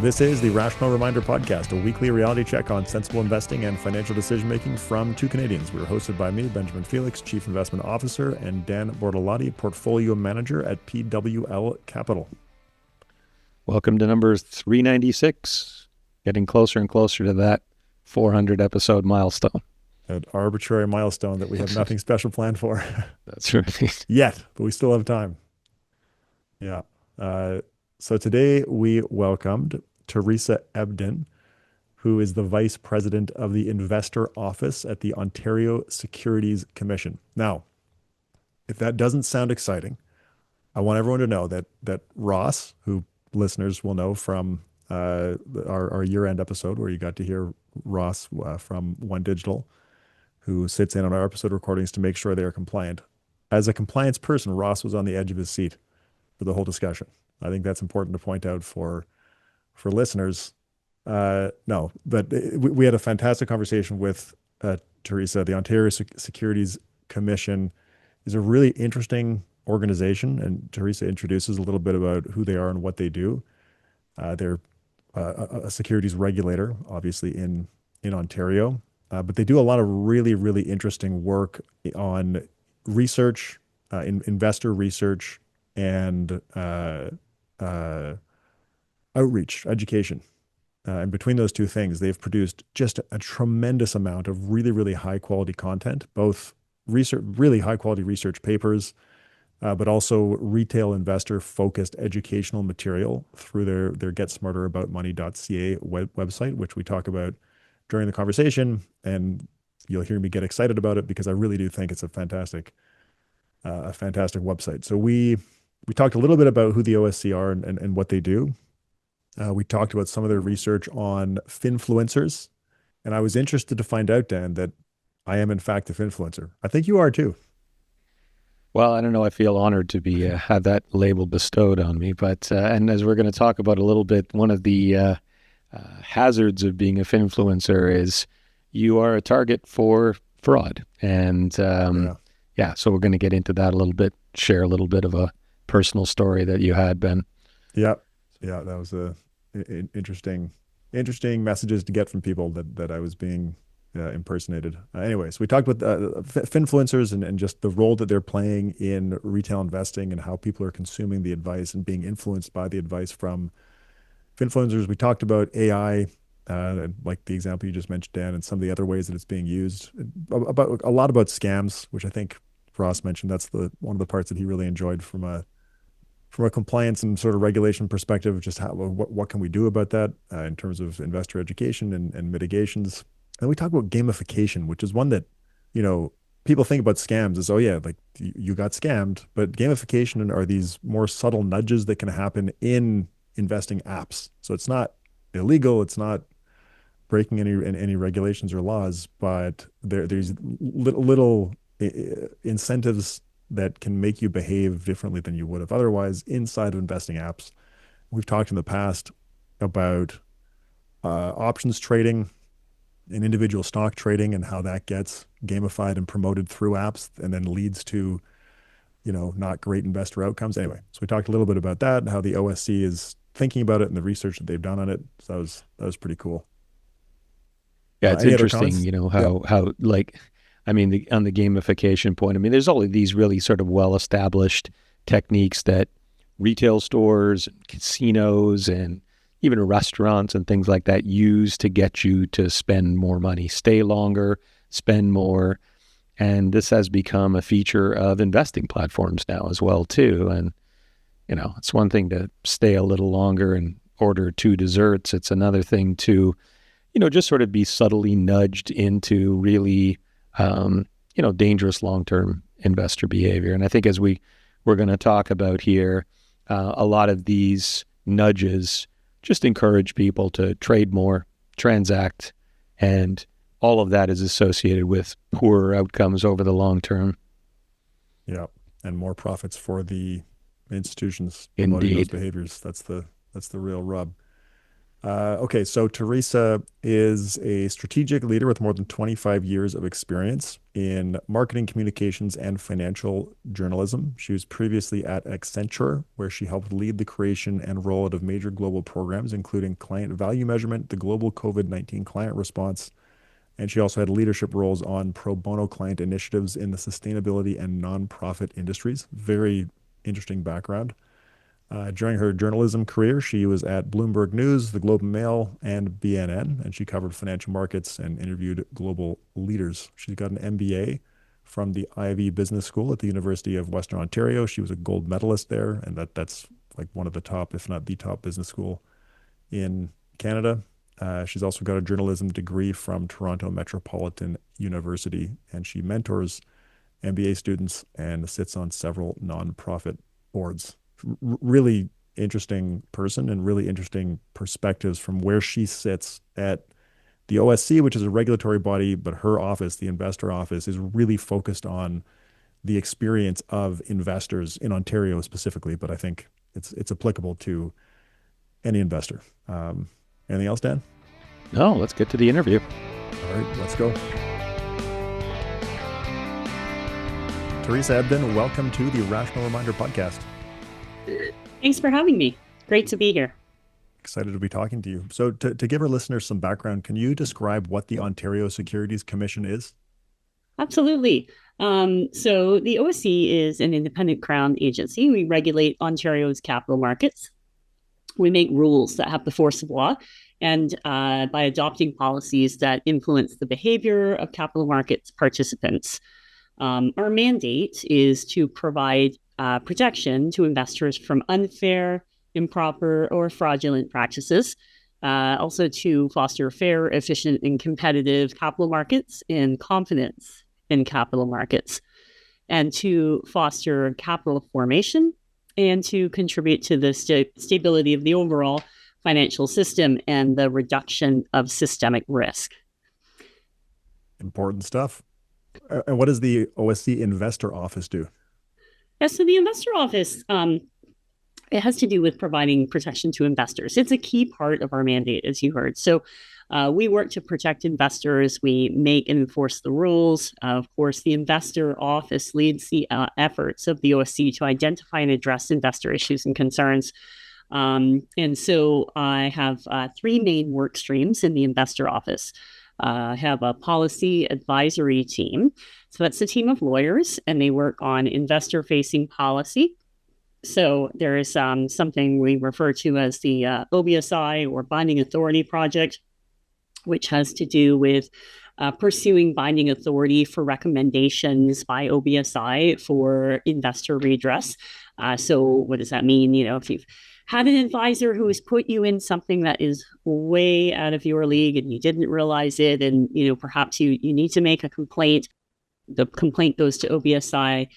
This is the Rational Reminder Podcast, a weekly reality check on sensible investing and financial decision-making from two Canadians. We're hosted by me, Benjamin Felix, Chief Investment Officer, and Dan Bortolotti, Portfolio Manager at PWL Capital. Welcome to number 396, getting closer and closer to that 400 episode milestone. An arbitrary milestone that we have nothing special planned for. That's right. Yet, but we still have time. Yeah. So today we welcomed Theresa Ebden, who is the Vice President of the Investor Office at the Ontario Securities Commission. Now, if that doesn't sound exciting, I want everyone to know that Ross, who listeners will know from our year-end episode where you got to hear Ross from One Digital, who sits in on our episode recordings to make sure they are compliant. As a compliance person, Ross was on the edge of his seat for the whole discussion. I think that's important to point out for listeners. No, but we had a fantastic conversation with Theresa. The Ontario Securities Commission is a really interesting organization, and Theresa introduces a little bit about who they are and what they do. They're a securities regulator, obviously in Ontario, but they do a lot of really, really interesting work on research, investor research, and outreach, education. And between those two things, they've produced just a tremendous amount of really, really high quality content, both research, really high quality research papers, but also retail investor focused educational material through their GetSmarterAboutMoney.ca website, which we talk about during the conversation. And you'll hear me get excited about it because I really do think it's a fantastic website. So we talked a little bit about who the OSC are and what they do. We talked about some of their research on finfluencers. And I was interested to find out, Dan, that I am in fact a finfluencer. I think you are too. Well, I don't know. I feel honored to be have that label bestowed on me. But and as we're going to talk about a little bit, one of the hazards of being a finfluencer is you are a target for fraud. And so we're going to get into that a little bit, share a little bit of a personal story that you had, Ben. Yeah, that was interesting messages to get from people that I was being impersonated. Anyways, we talked about finfluencers and just the role that they're playing in retail investing and how people are consuming the advice and being influenced by the advice from finfluencers. We talked about AI, like the example you just mentioned, Dan, and some of the other ways that it's being used. About a lot about scams, which I think Ross mentioned. That's one of the parts that he really enjoyed from a compliance and sort of regulation perspective, just what can we do about that in terms of investor education and mitigations. And we talk about gamification, which is one that, people think about scams as, oh yeah, like you got scammed, but gamification are these more subtle nudges that can happen in investing apps. So it's not illegal, it's not breaking any regulations or laws, but there's little incentives that can make you behave differently than you would have otherwise inside of investing apps. We've talked in the past about options trading and individual stock trading and how that gets gamified and promoted through apps and then leads to, not great investor outcomes. Anyway, so we talked a little bit about that and how the OSC is thinking about it and the research that they've done on it. So that was pretty cool. Yeah, it's interesting, on the gamification point, there's all of these really sort of well-established techniques that retail stores, and casinos, and even restaurants and things like that use to get you to spend more money, stay longer, spend more. And this has become a feature of investing platforms now as well, too. And, it's one thing to stay a little longer and order 2 desserts. It's another thing to, just sort of be subtly nudged into really dangerous long-term investor behavior. And I think as we're going to talk about here, a lot of these nudges just encourage people to trade more, transact, and all of that is associated with poorer outcomes over the long term. Yeah, and more profits for the institutions promoting those behaviors. That's the real rub. Okay, so Theresa is a strategic leader with more than 25 years of experience in marketing, communications, and financial journalism. She was previously at Accenture, where she helped lead the creation and rollout of major global programs, including client value measurement, the global COVID-19 client response, and she also had leadership roles on pro bono client initiatives in the sustainability and nonprofit industries. Very interesting background. During her journalism career, she was at Bloomberg News, the Globe and Mail, and BNN, and she covered financial markets and interviewed global leaders. She's got an MBA from the Ivey Business School at the University of Western Ontario. She was a gold medalist there, and that's like one of the top, if not the top, business school in Canada. She's also got a journalism degree from Toronto Metropolitan University, and she mentors MBA students and sits on several nonprofit boards. Really interesting person and really interesting perspectives from where she sits at the OSC, which is a regulatory body, but her office, the investor office, is really focused on the experience of investors in Ontario specifically, but I think it's applicable to any investor. Anything else, Dan? No, let's get to the interview. All right, let's go. Theresa Ebden, welcome to the Rational Reminder podcast. Thanks for having me. Great to be here. Excited to be talking to you. So to give our listeners some background, can you describe what the Ontario Securities Commission is? Absolutely. So the OSC is an independent Crown agency. We regulate Ontario's capital markets. We make rules that have the force of law, and by adopting policies that influence the behavior of capital markets participants. Our mandate is to provide protection to investors from unfair, improper, or fraudulent practices. Also to foster fair, efficient, and competitive capital markets and confidence in capital markets, and to foster capital formation and to contribute to the stability of the overall financial system and the reduction of systemic risk. Important stuff. And what does the OSC Investor Office do? Yeah, so the Investor Office, it has to do with providing protection to investors. It's a key part of our mandate, as you heard. So we work to protect investors. We make and enforce the rules. Of course, the Investor Office leads the efforts of the OSC to identify and address investor issues and concerns. And so I have three main work streams in the Investor Office. I have a policy advisory team. So that's a team of lawyers, and they work on investor-facing policy. So there is something we refer to as the OBSI, or Binding Authority Project, which has to do with pursuing binding authority for recommendations by OBSI for investor redress. So what does that mean? You know, if you've had an advisor who has put you in something that is way out of your league and you didn't realize it, and perhaps you need to make a complaint. The complaint goes to OBSI.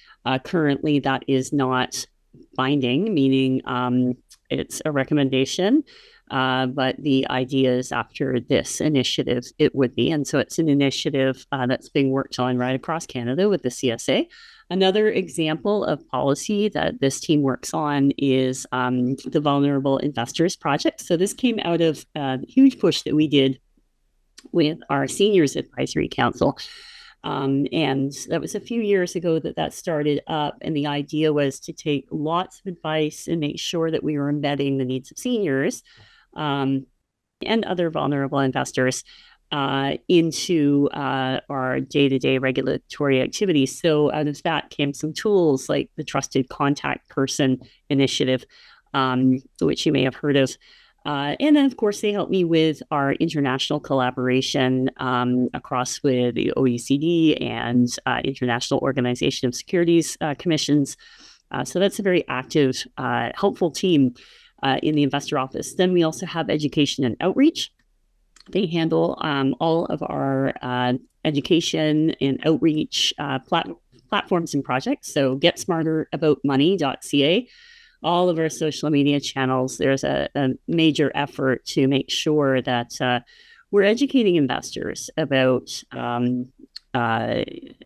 Currently, that is not binding, meaning it's a recommendation. But the idea is after this initiative, it would be. And so it's an initiative that's being worked on right across Canada with the CSA. Another example of policy that this team works on is the Vulnerable Investors Project. So this came out of a huge push that we did with our Seniors Advisory Council. And that was a few years ago that started up. And the idea was to take lots of advice and make sure that we were embedding the needs of seniors and other vulnerable investors into our day-to-day regulatory activities. So out of that came some tools like the Trusted Contact Person Initiative, which you may have heard of. And then, of course, they help me with our international collaboration across with the OECD and International Organization of Securities Commissions. So that's a very active, helpful team in the Investor Office. Then we also have education and outreach. They handle all of our education and outreach platforms and projects. So GetSmarterAboutMoney.ca. All of our social media channels, there's a major effort to make sure that we're educating investors about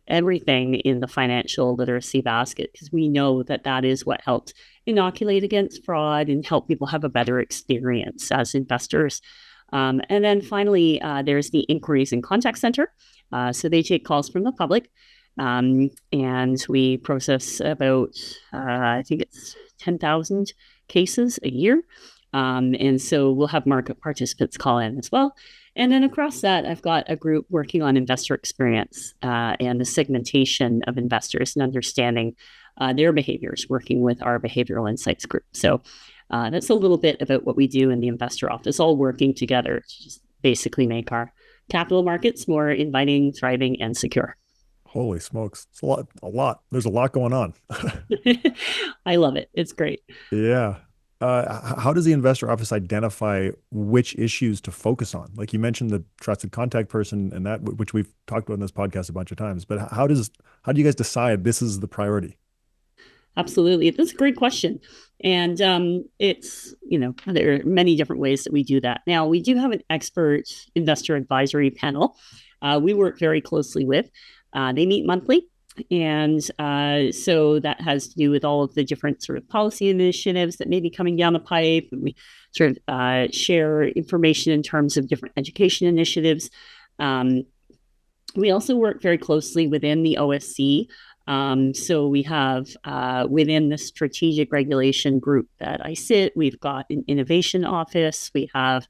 everything in the financial literacy basket, because we know that that is what helps inoculate against fraud and help people have a better experience as investors. And then finally, there's the inquiries and contact center. So they take calls from the public, and we process about, I think it's 10,000 cases a year. And so we'll have market participants call in as well. And then across that, I've got a group working on investor experience and the segmentation of investors and understanding their behaviors, working with our behavioral insights group. So that's a little bit about what we do in the investor office, all working together to just basically make our capital markets more inviting, thriving, and secure. Holy smokes. It's a lot. There's a lot going on. I love it. It's great. Yeah. How does the investor office identify which issues to focus on? Like you mentioned the trusted contact person and that, which we've talked about in this podcast a bunch of times, but how do you guys decide this is the priority? Absolutely. That's a great question. And it's, there are many different ways that we do that. Now, we do have an expert investor advisory panel we work very closely with. They meet monthly. And so that has to do with all of the different sort of policy initiatives that may be coming down the pipe. And we sort of share information in terms of different education initiatives. We also work very closely within the OSC. So we have within the strategic regulation group that I sit, we've got an innovation office. We have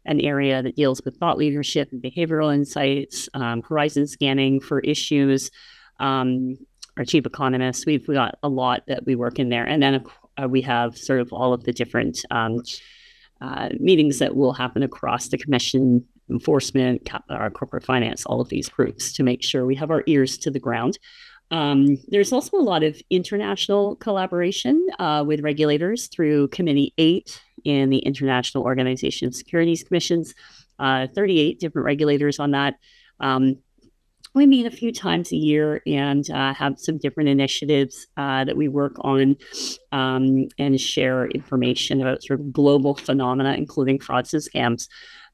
an area that deals with thought leadership and behavioral insights, horizon scanning for issues. Our chief economist, we've got a lot that we work in there. And then we have sort of all of the different meetings that will happen across the commission, enforcement, corporate finance, all of these groups to make sure we have our ears to the ground. There's also a lot of international collaboration with regulators through Committee 8 in the International Organization of Securities Commissions, 38 different regulators on that. We meet a few times a year and have some different initiatives that we work on and share information about sort of global phenomena, including frauds and scams,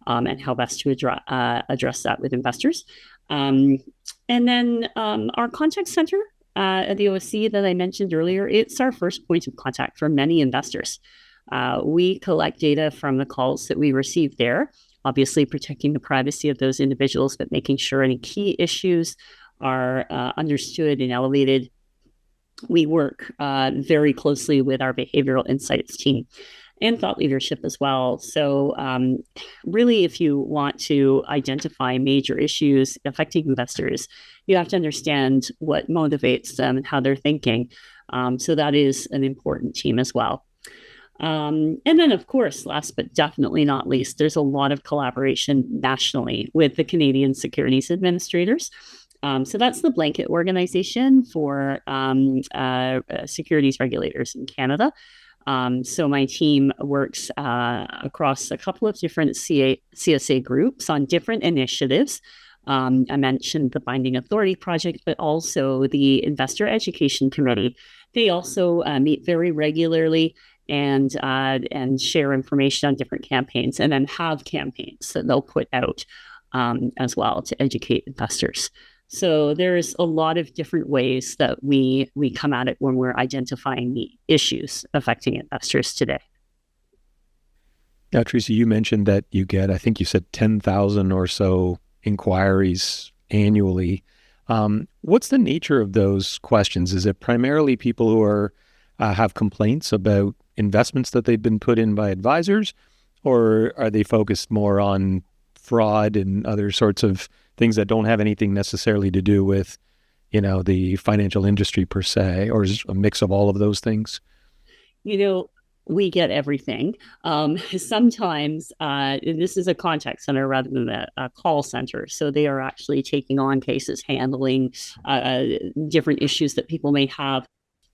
and how best to address that with investors. And then our contact center at the OSC that I mentioned earlier, it's our first point of contact for many investors. We collect data from the calls that we receive there, obviously protecting the privacy of those individuals, but making sure any key issues are understood and elevated. We work very closely with our behavioral insights team and thought leadership as well. So really, if you want to identify major issues affecting investors, you have to understand what motivates them and how they're thinking. So that is an important team as well. And then, of course, last but definitely not least, there's a lot of collaboration nationally with the Canadian Securities Administrators. So that's the blanket organization for securities regulators in Canada. So my team works across a couple of different CSA groups on different initiatives. I mentioned the Binding Authority Project, but also the Investor Education Committee. They also meet very regularly and share information on different campaigns, and then have campaigns that they'll put out as well to educate investors. So there's a lot of different ways that we come at it when we're identifying the issues affecting investors today. Now, Theresa, you mentioned that you get, I think you said 10,000 or so inquiries annually. What's the nature of those questions? Is it primarily people who are have complaints about investments that they've been put in by advisors, or are they focused more on fraud and other sorts of things that don't have anything necessarily to do with, the financial industry per se, or is it a mix of all of those things? We get everything. Sometimes this is a contact center rather than a call center. So they are actually taking on cases, handling different issues that people may have.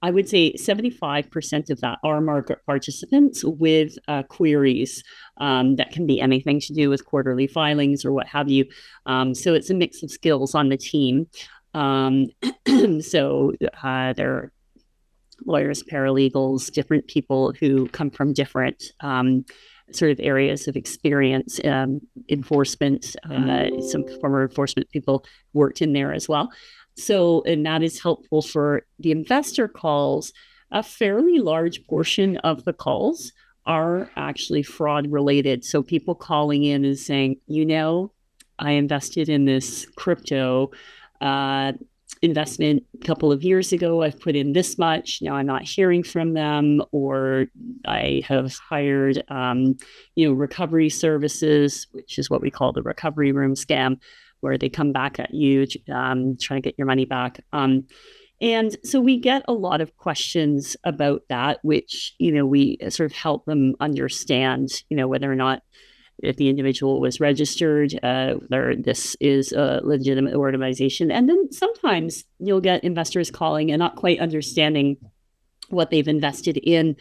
I would say 75% of that are market participants with queries that can be anything to do with quarterly filings or what have you. So it's a mix of skills on the team. So there are lawyers, paralegals, different people who come from different sort of areas of experience, enforcement. Some former enforcement people worked in there as well. So, and that is helpful for the investor calls. A fairly large portion of the calls are actually fraud related. So people calling in and saying, I invested in this crypto investment a couple of years ago. I've put in this much. Now I'm not hearing from them, or I have hired, recovery services, which is what we call the recovery room scam, where they come back at you, trying to get your money back. And so we get a lot of questions about that, which, we sort of help them understand, whether or not if the individual was registered, whether this is a legitimate organization. And then sometimes you'll get investors calling and not quite understanding what they've invested in.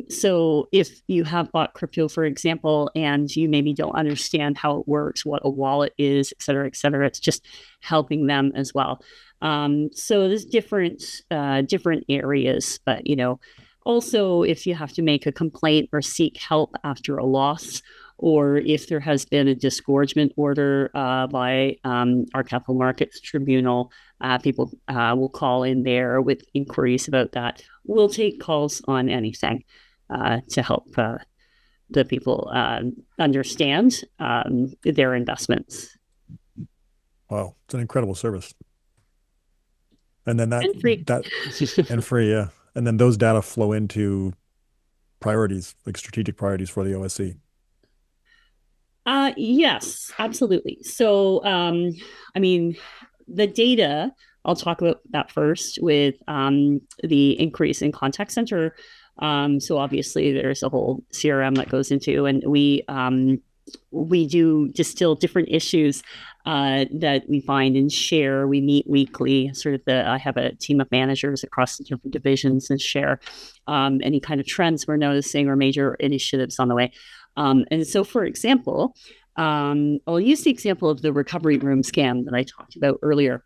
So if you have bought crypto, for example, and you maybe don't understand how it works, what a wallet is, et cetera, it's just helping them as well. So there's different areas, but, also if you have to make a complaint or seek help after a loss, or if there has been a disgorgement order by our capital markets tribunal, people will call in there with inquiries about that. We'll take calls on anything to help the people understand their investments. Wow, it's an incredible service. And then and free. And free, yeah. And then those data flow into priorities, like strategic priorities for the OSC. Yes, absolutely. So, the data, I'll talk about that first with the increase in contact center. So obviously there's a whole CRM that goes into, and we do distill different issues that we find and share. We meet weekly. I have a team of managers across the different divisions and share any kind of trends we're noticing or major initiatives on the way. And so, for example, I'll use the example of the recovery room scam that I talked about earlier.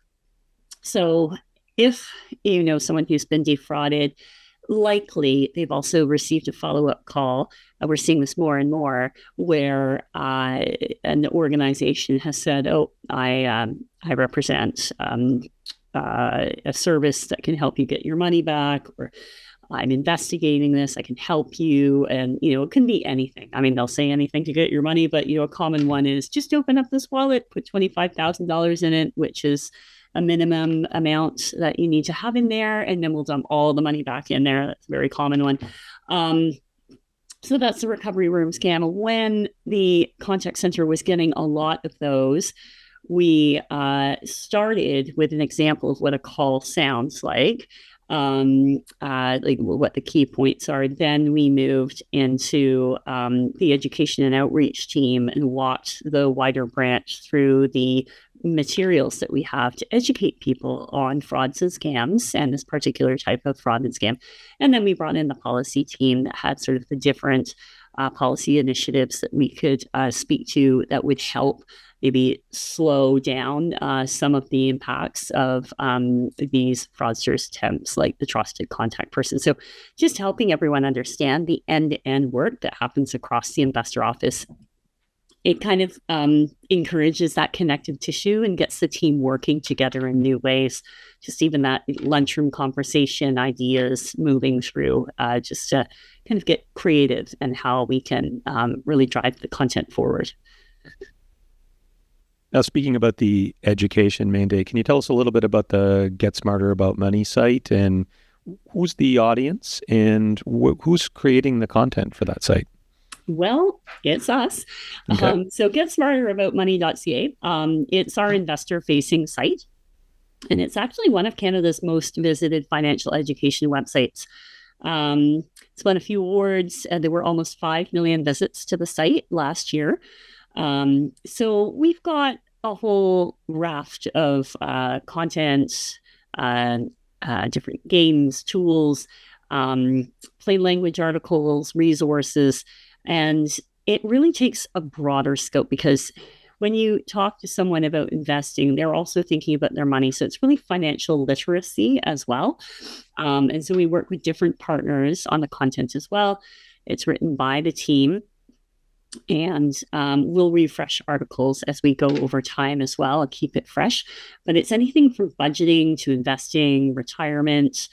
So if you know someone who's been defrauded, likely they've also received a follow-up call. We're seeing this more and more, where an organization has said, "Oh, I represent a service that can help you get your money back," or "I'm investigating this, I can help you." And, it can be anything. I mean, they'll say anything to get your money, but, a common one is just open up this wallet, put $25,000 in it, which is a minimum amount that you need to have in there, and then we'll dump all the money back in there. That's a very common one. So that's the recovery room scam. When the contact center was getting a lot of those, we started with an example of what a call sounds like what the key points are. Then we moved into the education and outreach team and walked the wider branch through the materials that we have to educate people on frauds and scams and this particular type of fraud and scam. And then we brought in the policy team that had sort of the different policy initiatives that we could speak to that would help maybe slow down some of the impacts of these fraudsters' attempts, like the trusted contact person. So just helping everyone understand the end-to-end work that happens across the investor office. It kind of encourages that connective tissue and gets the team working together in new ways. Just even that lunchroom conversation, ideas moving through, just to kind of get creative and how we can really drive the content forward. Now, speaking about the education mandate, can you tell us a little bit about the GetSmarterAboutMoney site, and who's the audience, and who's creating the content for that site? Well, it's us. Okay. So GetSmarterAboutMoney.ca. It's our investor-facing site, and it's actually one of Canada's most visited financial education websites. It's won a few awards. There were almost 5 million visits to the site last year. So we've got a whole raft of content, different games, tools, plain language articles, resources, and it really takes a broader scope, because when you talk to someone about investing, they're also thinking about their money. So it's really financial literacy as well. And so we work with different partners on the content as well. It's written by the team. And we'll refresh articles as we go over time as well and keep it fresh. But it's anything from budgeting to investing, retirement.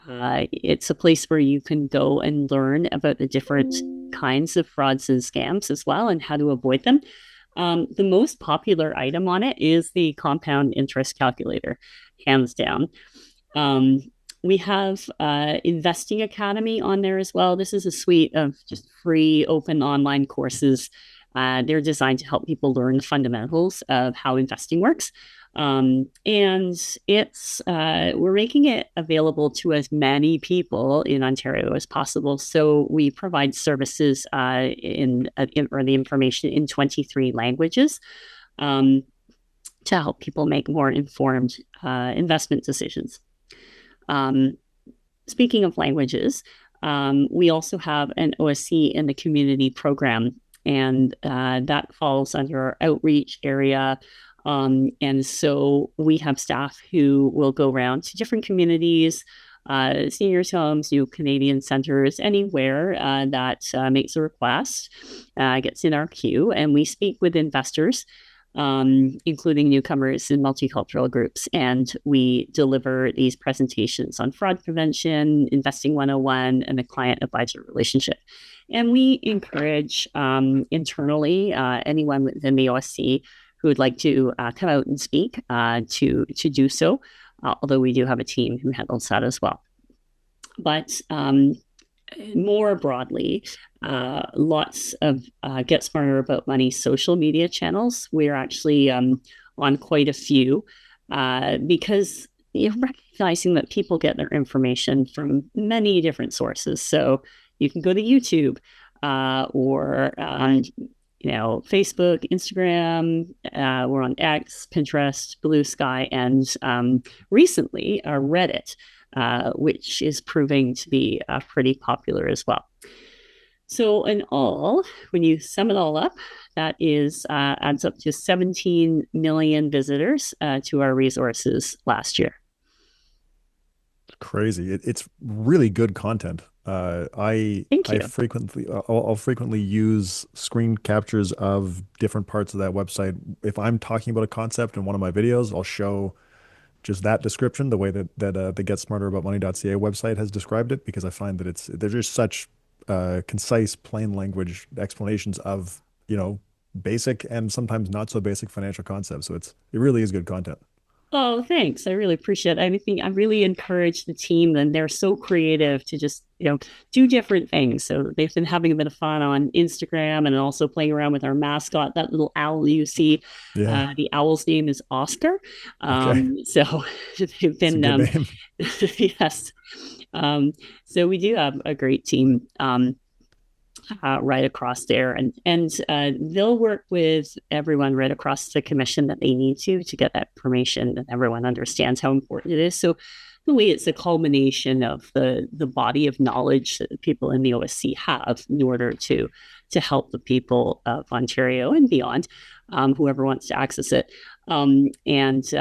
It's a place where you can go and learn about the different kinds of frauds and scams as well and how to avoid them. The most popular item on it is the compound interest calculator, hands down. We have Investing Academy on there as well. This is a suite of just free open online courses. They're designed to help people learn the fundamentals of how investing works. And it's we're making it available to as many people in Ontario as possible. So we provide services or the information in 23 languages to help people make more informed investment decisions. Speaking of languages, we also have an OSC in the community program, and that falls under our outreach area. And so we have staff who will go around to different communities, seniors' homes, new Canadian centers, anywhere that makes a request, gets in our queue, and we speak with investors, including newcomers and multicultural groups. And we deliver these presentations on fraud prevention, investing 101, and the client-advisor relationship. And we encourage internally anyone within the OSC who would like to come out and speak to do so, although we do have a team who handles that as well. But more broadly, lots of Get Smarter About Money social media channels. We're actually on quite a few because you're recognizing that people get their information from many different sources. So you can go to YouTube or Facebook, Instagram. We're on X, Pinterest, Blue Sky, and recently Reddit, which is proving to be pretty popular as well. So in all, when you sum it all up, that adds up to 17 million visitors to our resources last year. Crazy. It's really good content. I I'll frequently use screen captures of different parts of that website. If I'm talking about a concept in one of my videos, I'll show just that description, the way that the GetSmarterAboutMoney.ca website has described it, because I find that they're just such concise, plain language explanations of basic and sometimes not so basic financial concepts. So it really is good content. Oh, thanks. I really appreciate it. I think I really encourage the team, and they're so creative to just, do different things. So they've been having a bit of fun on Instagram and also playing around with our mascot, that little owl you see. Yeah. The owl's name is Oscar. Okay. So they've been, That's a good name. yes. So we do have a great team. Right across there, and they'll work with everyone right across the commission that they need to get that information, and everyone understands how important it is. So the way it's a culmination of the body of knowledge that the people in the OSC have in order to help the people of Ontario and beyond, whoever wants to access it, and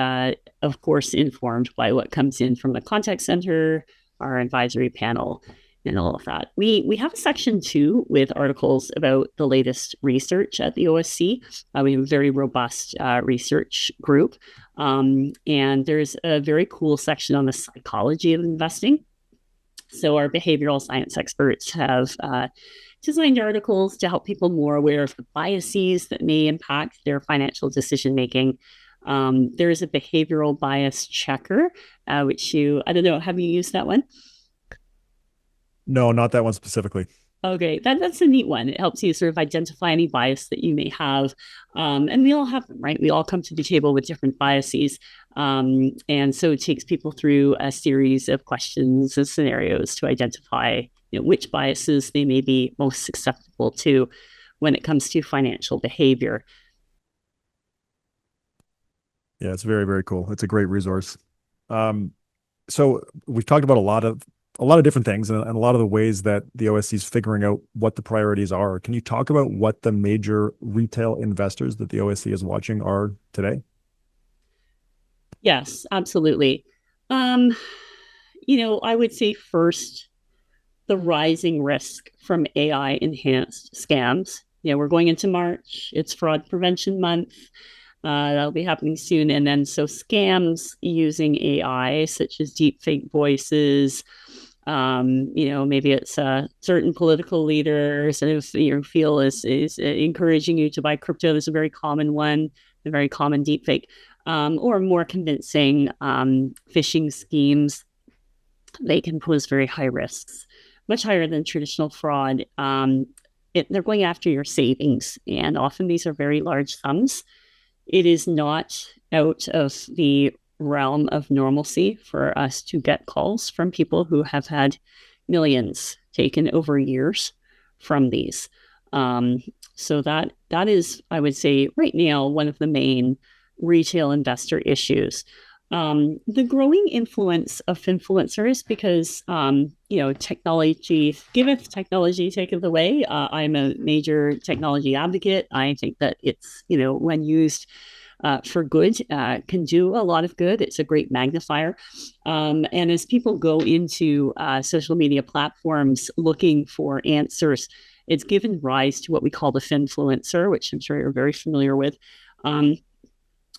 of course informed by what comes in from the contact center, our advisory panel, and all of that. We have a section too with articles about the latest research at the OSC. We have a very robust research group. And there's a very cool section on the psychology of investing. So our behavioral science experts have designed articles to help people more aware of the biases that may impact their financial decision making. There's a behavioral bias checker, which I don't know, have you used that one? No, not that one specifically. Okay, that's a neat one. It helps you sort of identify any bias that you may have. And we all have them, right? We all come to the table with different biases. And so it takes people through a series of questions and scenarios to identify which biases they may be most susceptible to when it comes to financial behavior. Yeah, it's very, very cool. It's a great resource. So we've talked about a lot of different things and a lot of the ways that the OSC is figuring out what the priorities are. Can you talk about what the major retail investors that the OSC is watching are today? Yes, absolutely. I would say first, the rising risk from AI enhanced scams. We're going into March. It's Fraud Prevention Month. That'll be happening soon. And then so scams using AI, such as deepfake voices, maybe it's certain political leaders and if you feel is encouraging you to buy crypto. There's a very common one, a very common deepfake, or more convincing phishing schemes. They can pose very high risks, much higher than traditional fraud. They're going after your savings, and often these are very large sums. It is not out of the realm of normalcy for us to get calls from people who have had millions taken over years from these. So that is, I would say, right now, one of the main retail investor issues. The growing influence of finfluencers, because technology giveth, technology taketh away. I'm a major technology advocate. I think that it's when used for good, can do a lot of good. It's a great magnifier. And as people go into social media platforms looking for answers, it's given rise to what we call the finfluencer, which I'm sure you're very familiar with.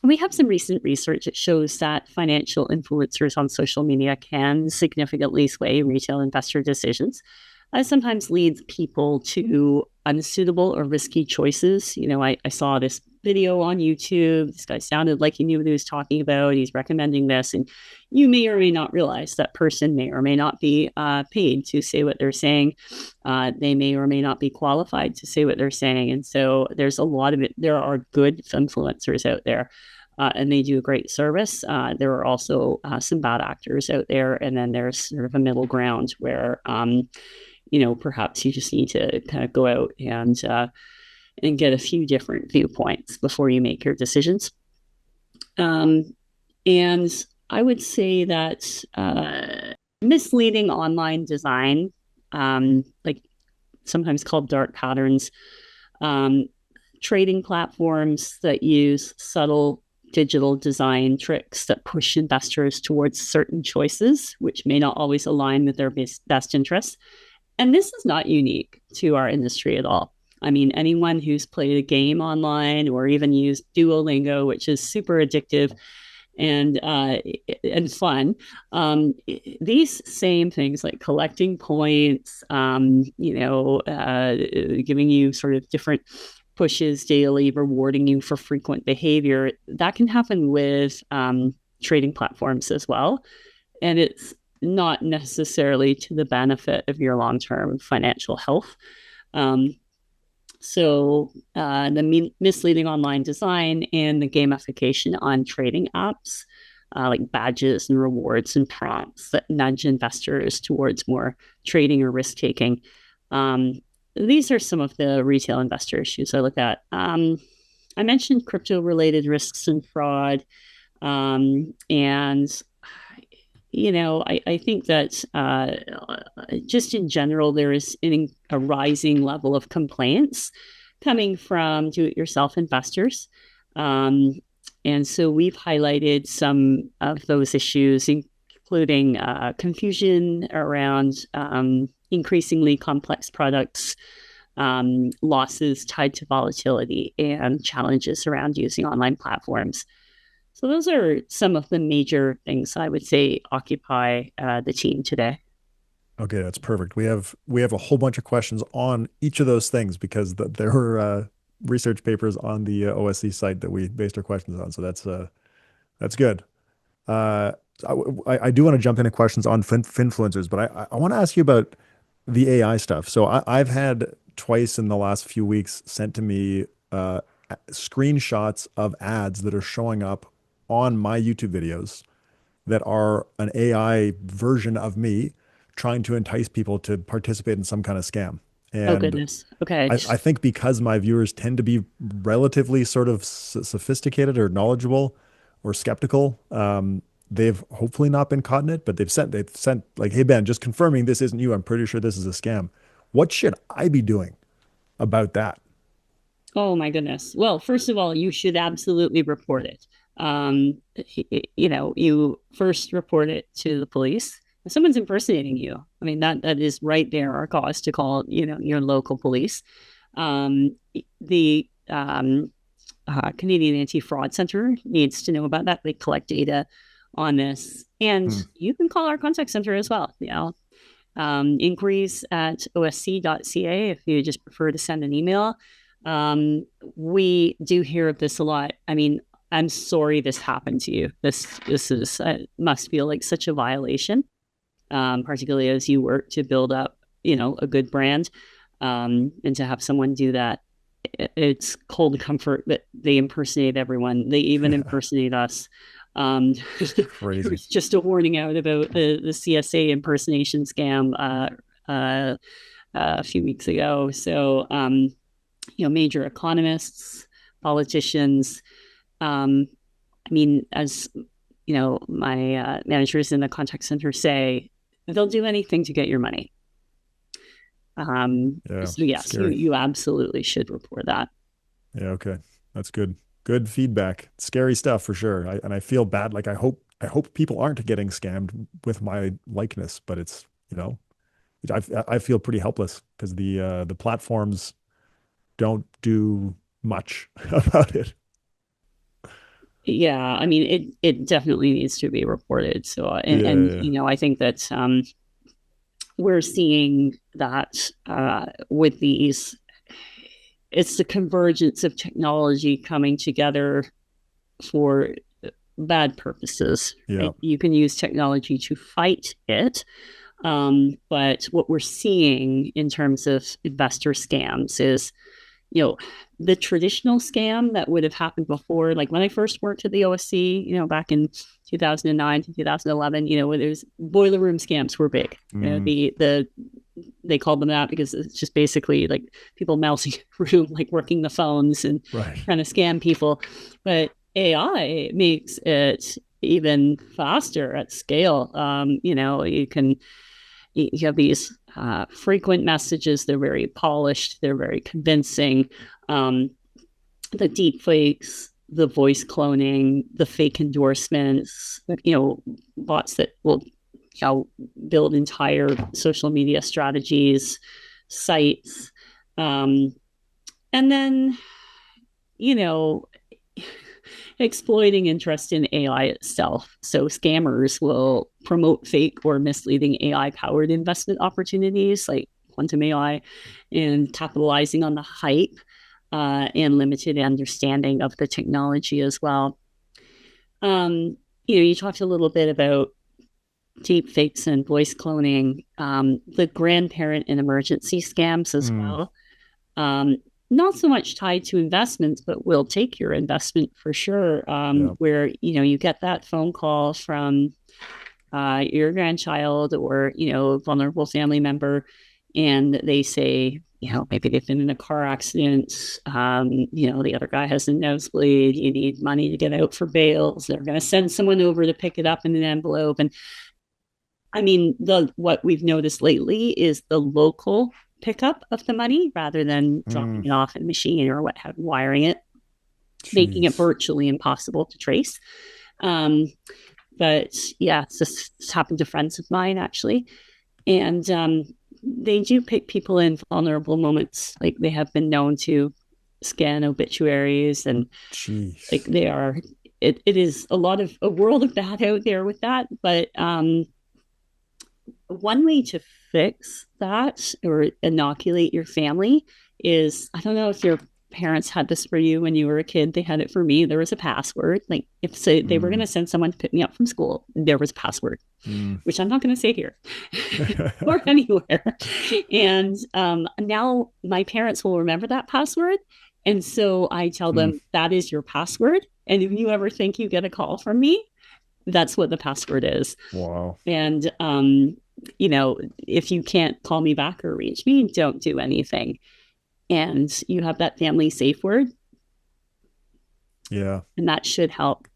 We have some recent research that shows that financial influencers on social media can significantly sway retail investor decisions. Sometimes leads people to unsuitable or risky choices. I saw this video on YouTube. This guy sounded like he knew what he was talking about. He's recommending this, and you may or may not realize that person may or may not be paid to say what they're saying. They may or may not be qualified to say what they're saying. And so there's a lot of it. There are good influencers out there, and they do a great service. There are also some bad actors out there. And then there's sort of a middle ground where, perhaps you just need to kind of go out and get a few different viewpoints before you make your decisions. And I would say that misleading online design, like sometimes called dark patterns, trading platforms that use subtle digital design tricks that push investors towards certain choices, which may not always align with their best interests. And this is not unique to our industry at all. I mean, anyone who's played a game online or even used Duolingo, which is super addictive and fun, these same things like collecting points, giving you sort of different pushes daily, rewarding you for frequent behavior, that can happen with trading platforms as well. And it's not necessarily to the benefit of your long-term financial health. So the misleading online design and the gamification on trading apps, like badges and rewards and prompts that nudge investors towards more trading or risk-taking. These are some of the retail investor issues I look at. I mentioned crypto-related risks and fraud. I think that just in general, there is a rising level of complaints coming from do-it-yourself investors. And so we've highlighted some of those issues, including confusion around increasingly complex products, losses tied to volatility, and challenges around using online platforms. So those are some of the major things I would say occupy the team today. Okay, that's perfect. We have a whole bunch of questions on each of those things because there were research papers on the OSC site that we based our questions on. So that's good. I do want to jump into questions on finfluencers, but I want to ask you about the AI stuff. So I've had twice in the last few weeks sent to me screenshots of ads that are showing up on my YouTube videos that are an AI version of me trying to entice people to participate in some kind of scam. And oh, goodness. Okay. I think because my viewers tend to be relatively sort of sophisticated or knowledgeable or skeptical, they've hopefully not been caught in it, but they've sent like, hey, Ben, just confirming this isn't you. I'm pretty sure this is a scam. What should I be doing about that? Oh, my goodness. Well, first of all, you should absolutely report it. You first report it to the police. if someone's impersonating you, I mean, that is right there our cause to call, your local police. The Canadian Anti-Fraud Center needs to know about that. They collect data on this, and you can call our contact center as well. Inquiries at osc.ca if you just prefer to send an email. We do hear of this a lot. I mean, I'm sorry this happened to you. This is must feel like such a violation, particularly as you work to build up, a good brand, and to have someone do that. It's cold comfort that they impersonate everyone. They even impersonate us. Crazy. There was just a warning out about the CSA impersonation scam a few weeks ago. So, major economists, politicians. I mean, as my managers in the contact center say, they'll do anything to get your money. So yes, you absolutely should report that. Yeah. Okay. That's good. Good feedback. Scary stuff for sure. I feel bad. Like I hope people aren't getting scammed with my likeness, but it's, I feel pretty helpless because the platforms don't do much about it. Yeah. I mean, it definitely needs to be reported. So, I think that, we're seeing that with these, it's the convergence of technology coming together for bad purposes. Yeah. Right? You can use technology to fight it. But what we're seeing in terms of investor scams is, the traditional scam that would have happened before, like when I first worked at the OSC, back in 2009 to 2011, where there's boiler room scams were big. They called them that because it's just basically like people mousing room, like working the phones and trying to scam people. But AI makes it even faster at scale. You have these frequent messages. They're very polished. They're very convincing. The deep fakes, the voice cloning, the fake endorsements, bots that will build entire social media strategies, sites. And then, exploiting interest in AI itself. So scammers will promote fake or misleading AI-powered investment opportunities like quantum AI, and capitalizing on the hype and limited understanding of the technology as well. You talked a little bit about deep fakes and voice cloning, the grandparent and emergency scams as well. Not so much tied to investments, but will take your investment for sure. Where, you get that phone call from your grandchild or, a vulnerable family member, and they say, maybe they've been in a car accident. The other guy has a nosebleed. You need money to get out for bails. They're going to send someone over to pick it up in an envelope. And I mean, what we've noticed lately is the local pickup of the money rather than dropping it off in a machine or wiring it, making it virtually impossible to trace. But yeah, it's happened to friends of mine actually. And they do pick people in vulnerable moments. Like they have been known to scan obituaries and like they are, it is a world of bad out there with that. But one way to fix that or inoculate your family is, I don't know if your parents had this for you when you were a kid. They had it for me. There was a password. Like if they were going to send someone to pick me up from school, there was a password, which I'm not going to say here or anywhere. And now my parents will remember that password. And so I tell them that is your password. And if you ever think you get a call from me, that's what the password is. Wow. And, if you can't call me back or reach me, don't do anything. And you have that family safe word. Yeah. And that should help.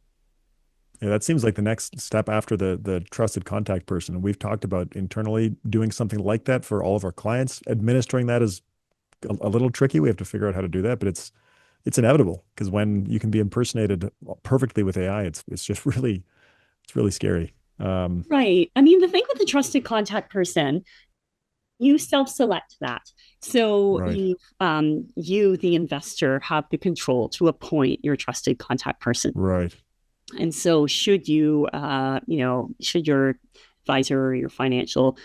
Yeah, that seems like the next step after the trusted contact person. And we've talked about internally doing something like that for all of our clients. Administering that is a little tricky. We have to figure out how to do that, but it's inevitable because when you can be impersonated perfectly with AI, it's just really, it's really scary. Right. I mean, the thing with the trusted contact person, you self-select that. So Right. you, the investor, have the control to appoint your trusted contact person. Right. And so should you, should your advisor or your financial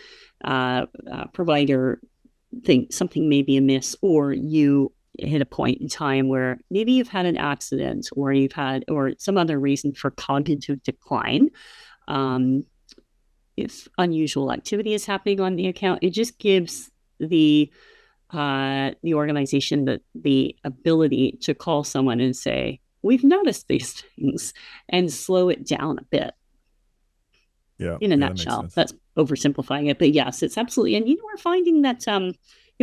provider think something may be amiss, or you hit a point in time where maybe you've had an accident or you've had, or some other reason for cognitive decline, if unusual activity is happening on the account, it just gives the organization the ability to call someone and say, "We've noticed these things," and slow it down a bit. Yeah. In a Yeah, that makes nutshell, sense. that's oversimplifying it, but yes, it's absolutely. And we're finding that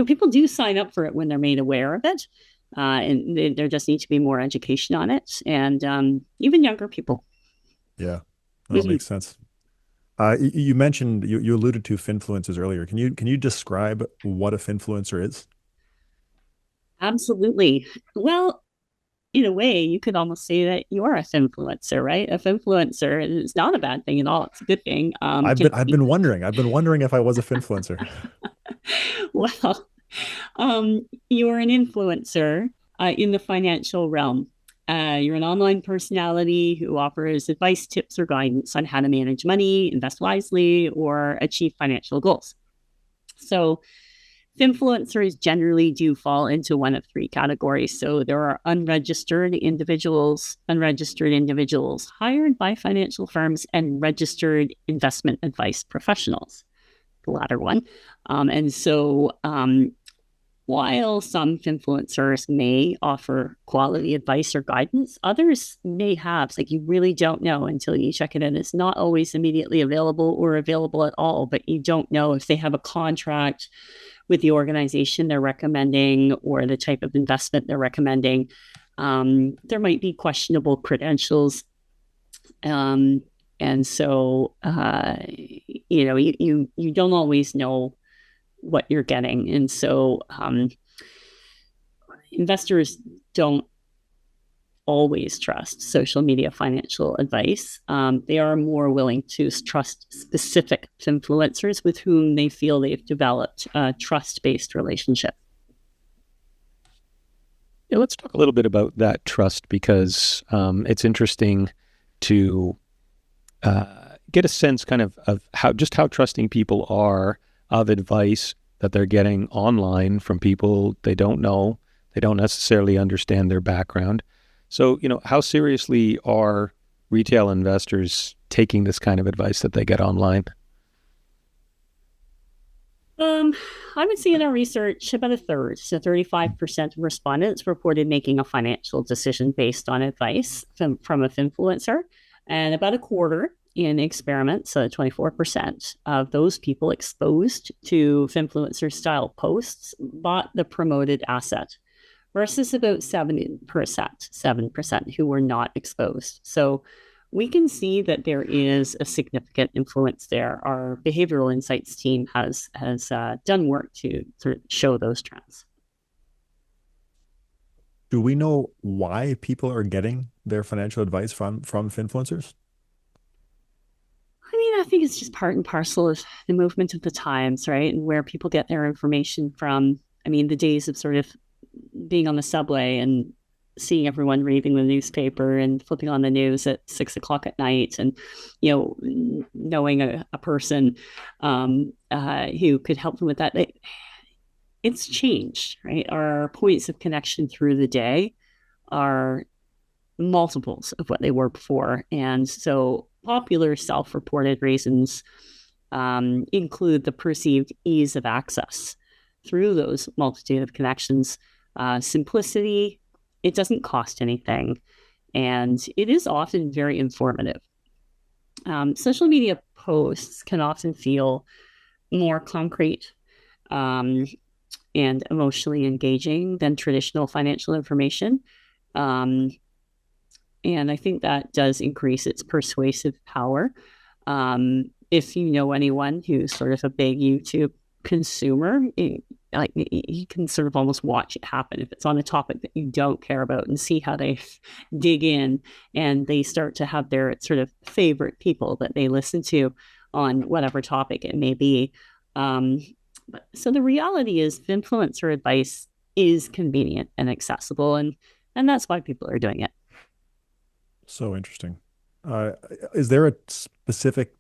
people do sign up for it when they're made aware of it, and there just needs to be more education on it, and even younger people. Yeah. No, it makes sense. You mentioned you alluded to finfluencers earlier. Can you describe what a finfluencer is? Absolutely. Well, in a way, you could almost say that you are a finfluencer, right? A finfluencer is not a bad thing at all. It's a good thing. I've been wondering. I've been wondering if I was a finfluencer. Well, you are an influencer in the financial realm. You're an online personality who offers advice, tips, or guidance on how to manage money, invest wisely, or achieve financial goals. So, influencers generally do fall into one of three categories. So there are unregistered individuals hired by financial firms, and registered investment advice professionals, the latter one. While some influencers may offer quality advice or guidance, others may have, like, you really don't know until you check it in. It's not always immediately available or available at all, but you don't know if they have a contract with the organization they're recommending or the type of investment they're recommending. There might be questionable credentials. And so, you don't always know what you're getting. And so investors don't always trust social media financial advice. They are more willing to trust specific influencers with whom they feel they've developed a trust-based relationship. Yeah, let's talk a little bit about that trust, because it's interesting to get a sense kind of how trusting people are of advice that they're getting online from people they don't know. They don't necessarily understand their background. So, how seriously are retail investors taking this kind of advice that they get online? I would say in our research, about a third, so 35% of respondents reported making a financial decision based on advice from a finfluencer, and about a quarter in experiments, so 24% of those people exposed to finfluencer style posts bought the promoted asset, versus about 7% who were not exposed. So we can see that there is a significant influence there. Our behavioral insights team has done work to sort of show those trends. Do we know why people are getting their financial advice from finfluencers? I mean, I think it's just part and parcel of the movement of the times, right? And where people get their information from. I mean, the days of sort of being on the subway and seeing everyone reading the newspaper and flipping on the news at 6 o'clock at night, and knowing a person who could help them with that. It's changed, right? Our points of connection through the day are multiples of what they were before, and so popular self-reported reasons include the perceived ease of access through those multitude of connections, simplicity. It doesn't cost anything, and it is often very informative. Social media posts can often feel more concrete and emotionally engaging than traditional financial information. And I think that does increase its persuasive power. If you know anyone who's sort of a big YouTube consumer, you can sort of almost watch it happen if it's on a topic that you don't care about, and see how they dig in and they start to have their sort of favorite people that they listen to on whatever topic it may be. So the reality is influencer advice is convenient and accessible, and that's why people are doing it. So interesting. Is there a specific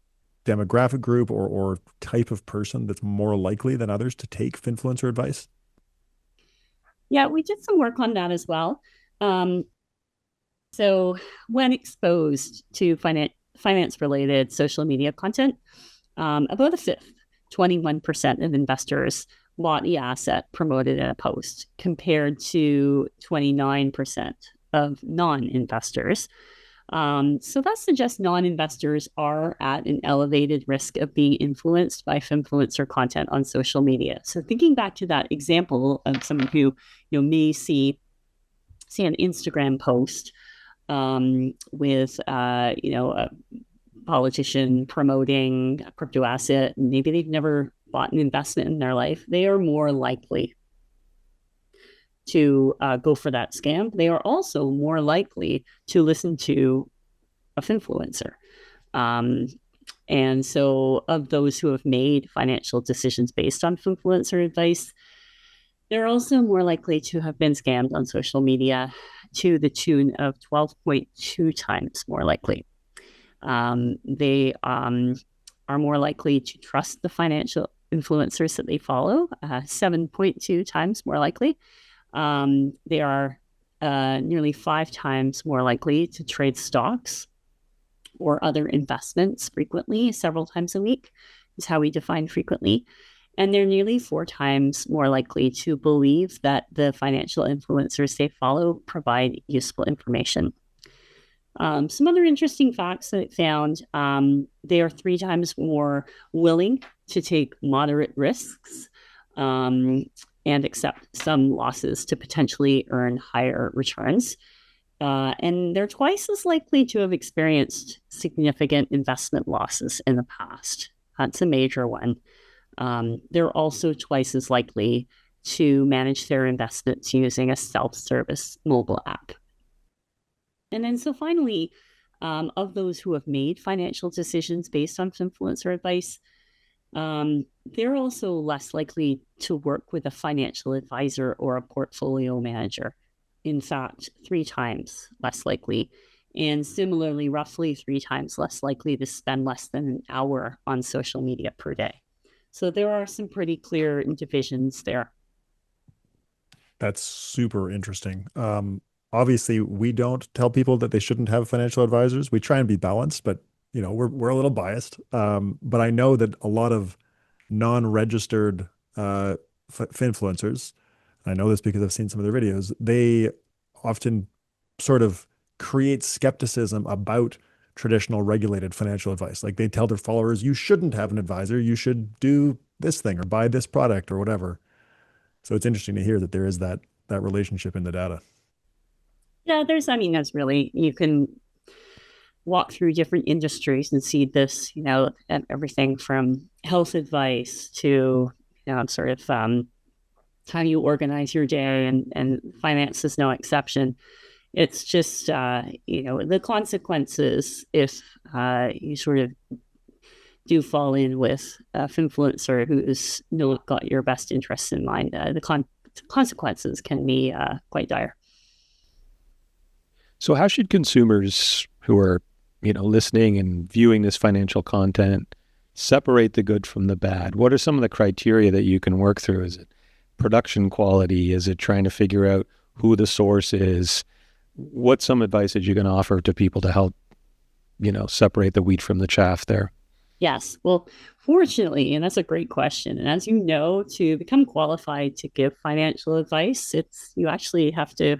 demographic group or type of person that's more likely than others to take finfluencer advice? Yeah, we did some work on that as well. So when exposed to finance-related social media content, about a fifth, 21% of investors bought the asset promoted in a post, compared to 29% of non-investors. So that suggests non-investors are at an elevated risk of being influenced by finfluencer content on social media. So thinking back to that example of someone who may see an Instagram post with a politician promoting a crypto asset, and maybe they've never bought an investment in their life, they are more likely to go for that scam. They are also more likely to listen to a finfluencer. And so of those who have made financial decisions based on finfluencer advice, they're also more likely to have been scammed on social media, to the tune of 12.2 times more likely. They are more likely to trust the financial influencers that they follow, 7.2 times more likely. They are nearly 5 times more likely to trade stocks or other investments frequently, several times a week is how we define frequently. And they're nearly 4 times more likely to believe that the financial influencers they follow provide useful information. Some other interesting facts that I found, they are 3 times more willing to take moderate risks and accept some losses to potentially earn higher returns. And they're twice as likely to have experienced significant investment losses in the past. That's a major one. They're also twice as likely to manage their investments using a self-service mobile app. And then so finally, of those who have made financial decisions based on influencer advice, they're also less likely to work with a financial advisor or a portfolio manager. In fact, 3 times less likely. And similarly, roughly 3 times less likely to spend less than an hour on social media per day. So there are some pretty clear divisions there. That's super interesting. Obviously, we don't tell people that they shouldn't have financial advisors. We try and be balanced, but we're a little biased. But I know that a lot of non-registered finfluencers, I know this because I've seen some of their videos, they often sort of create skepticism about traditional regulated financial advice. Like they tell their followers, you shouldn't have an advisor, you should do this thing or buy this product or whatever. So it's interesting to hear that there is that relationship in the data. Yeah, that's really, you can walk through different industries and see this, everything from health advice to, sort of how you organize your day, and finance is no exception. It's just, the consequences if you sort of do fall in with a influencer who's not got your best interests in mind. The consequences can be quite dire. So how should consumers who are, listening and viewing this financial content separate the good from the bad? What are some of the criteria that you can work through? Is it production quality? Is it trying to figure out who the source is? What's some advice that you can offer to people to help, separate the wheat from the chaff there? Yes. Well, fortunately, and that's a great question. And as you know, to become qualified to give financial advice, you actually have to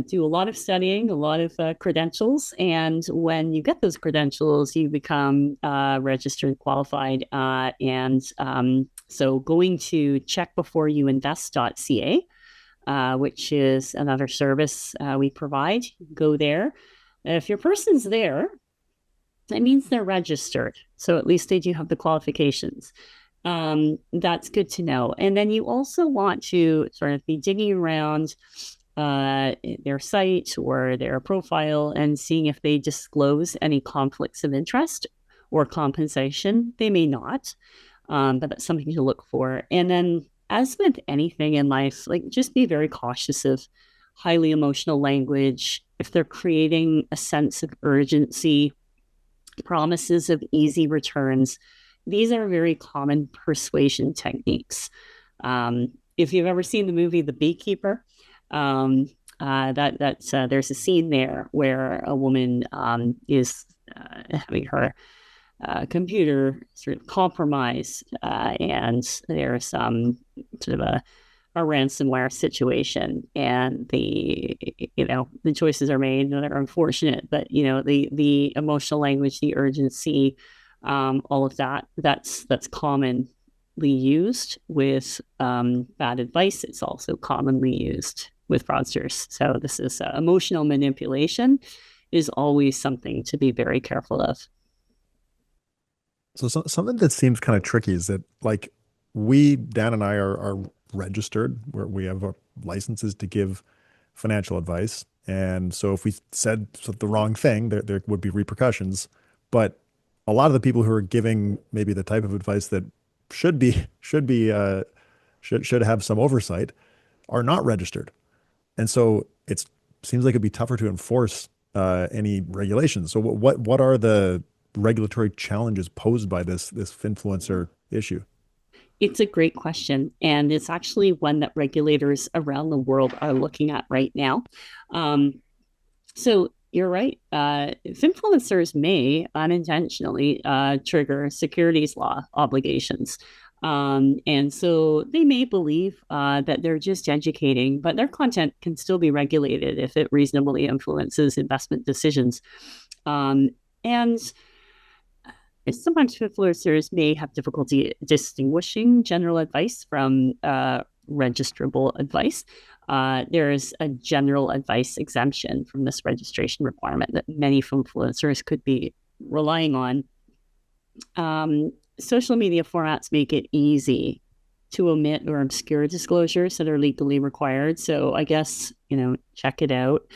do a lot of studying, a lot of credentials. And when you get those credentials, you become registered qualified. So going to checkbeforeyouinvest.ca, which is another service we provide, go there. If your person's there, that means they're registered. So at least they do have the qualifications. That's good to know. And then you also want to sort of be digging around their site or their profile and seeing if they disclose any conflicts of interest or compensation. They may not, but that's something to look for. And then, as with anything in life, like just be very cautious of highly emotional language. If they're creating a sense of urgency, promises of easy returns, these are very common persuasion techniques. If you've ever seen the movie The Beekeeper, there's a scene there where a woman is having her computer sort of compromised, and there's sort of a ransomware situation, and the choices are made and they're unfortunate, but the emotional language, the urgency, all of that's commonly used with bad advice. It's also commonly used with fraudsters. So this is emotional manipulation is always something to be very careful of. So something that seems kind of tricky is that, like, Dan and I are registered, where we have our licenses to give financial advice. And so if we said the wrong thing, there would be repercussions. But a lot of the people who are giving maybe the type of advice that should have some oversight are not registered. And so it seems like it'd be tougher to enforce any regulations. So what are the regulatory challenges posed by this finfluencer issue? It's a great question, and it's actually one that regulators around the world are looking at right now. So you're right. Influencers may unintentionally trigger securities law obligations. And so they may believe that they're just educating, but their content can still be regulated if it reasonably influences investment decisions. And sometimes influencers may have difficulty distinguishing general advice from registrable advice. There's a general advice exemption from this registration requirement that many influencers could be relying on. Social media formats make it easy to omit or obscure disclosures that are legally required. So I guess, check it out,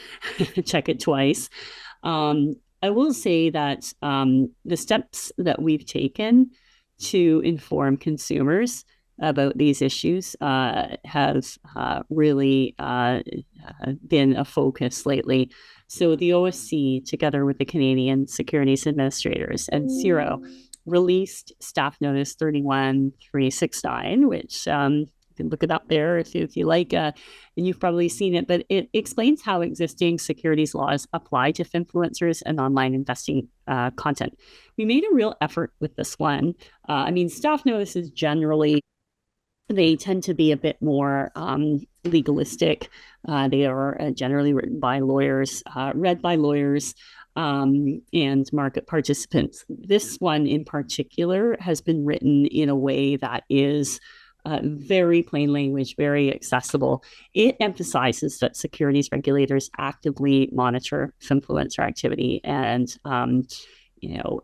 check it twice. I will say that the steps that we've taken to inform consumers about these issues have really been a focus lately. So the OSC, together with the Canadian Securities Administrators and CIRO, released Staff Notice 31369, which you can look it up there if you like, and you've probably seen it, but it explains how existing securities laws apply to influencers and online investing content. We made a real effort with this one. Staff notices generally, they tend to be a bit more legalistic. They are generally written by lawyers, read by lawyers, and market participants. This one in particular has been written in a way that is very plain language, very accessible. It emphasizes that securities regulators actively monitor influencer activity, and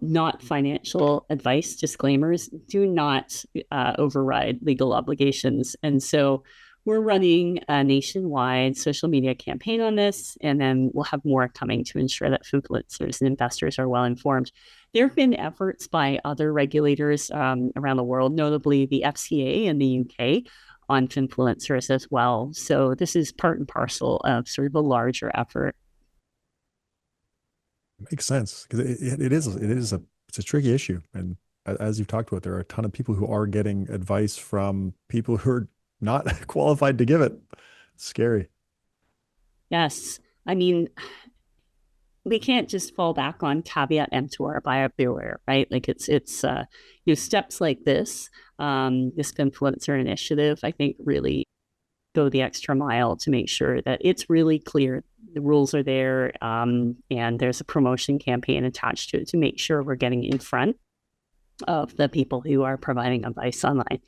not financial advice disclaimers do not override legal obligations. And so we're running a nationwide social media campaign on this, and then we'll have more coming to ensure that influencers and investors are well informed. There have been efforts by other regulators around the world, notably the FCA in the UK, on influencers as well. So this is part and parcel of sort of a larger effort. Makes sense, because it's a tricky issue, and as you've talked about, there are a ton of people who are getting advice from people who are not qualified to give it. It's scary. Yes, we can't just fall back on caveat emptor, buyer beware, right? Like it's steps like this influencer initiative, I think, really go the extra mile to make sure that it's really clear the rules are there, and there's a promotion campaign attached to it to make sure we're getting in front of the people who are providing advice online.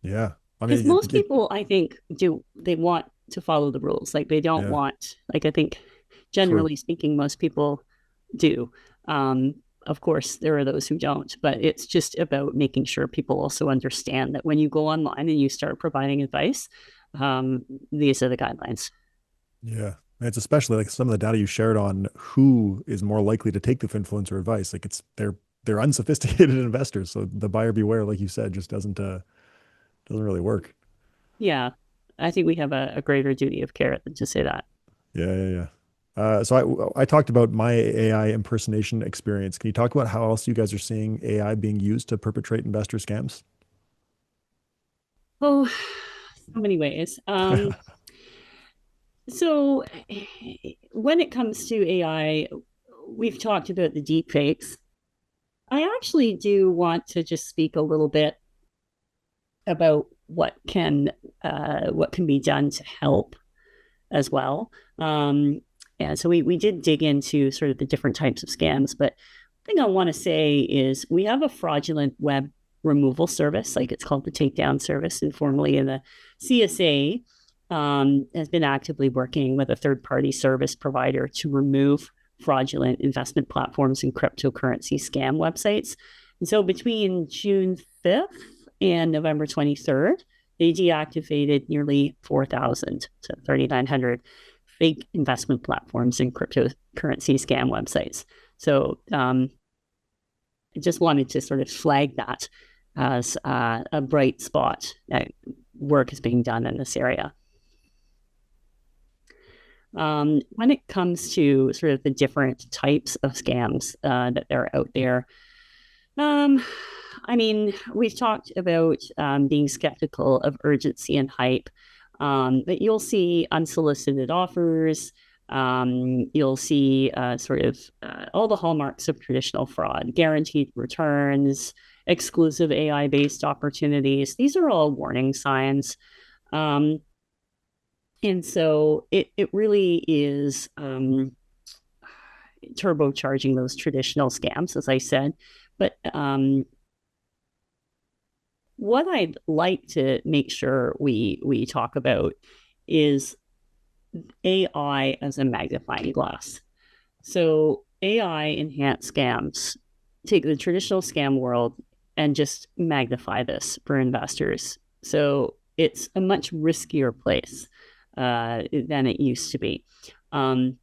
Yeah, because most people, I think, they want to follow the rules. Like they don't want, I think generally speaking, most people do. of course, there are those who don't, but it's just about making sure people also understand that when you go online and you start providing advice, these are the guidelines. Yeah. And it's especially like some of the data you shared on who is more likely to take the finfluencer advice. Like they're unsophisticated investors. So the buyer beware, like you said, just doesn't really work. Yeah, I think we have a greater duty of care than to say that. Yeah, yeah, yeah. So I talked about my AI impersonation experience. Can you talk about how else you guys are seeing AI being used to perpetrate investor scams? Oh, so many ways. So when it comes to AI, we've talked about the deep fakes. I actually do want to just speak a little bit about what can be done to help as well. And so we did dig into sort of the different types of scams, but the thing I want to say is we have a fraudulent web removal service, like it's called the takedown service informally, and the CSA has been actively working with a third-party service provider to remove fraudulent investment platforms and cryptocurrency scam websites. And so between June 5th and November 23rd, they deactivated nearly 4,000 to 3,900 fake investment platforms and cryptocurrency scam websites. So I just wanted to sort of flag that as a bright spot that work is being done in this area. When it comes to sort of the different types of scams that are out there, I mean, we've talked about being skeptical of urgency and hype, but you'll see unsolicited offers. You'll see sort of all the hallmarks of traditional fraud, guaranteed returns, exclusive AI-based opportunities. These are all warning signs. And so it really is turbocharging those traditional scams, as I said. But what I'd like to make sure we talk about is AI as a magnifying glass. So AI enhanced scams take the traditional scam world and just magnify this for investors. So it's a much riskier place than it used to be. And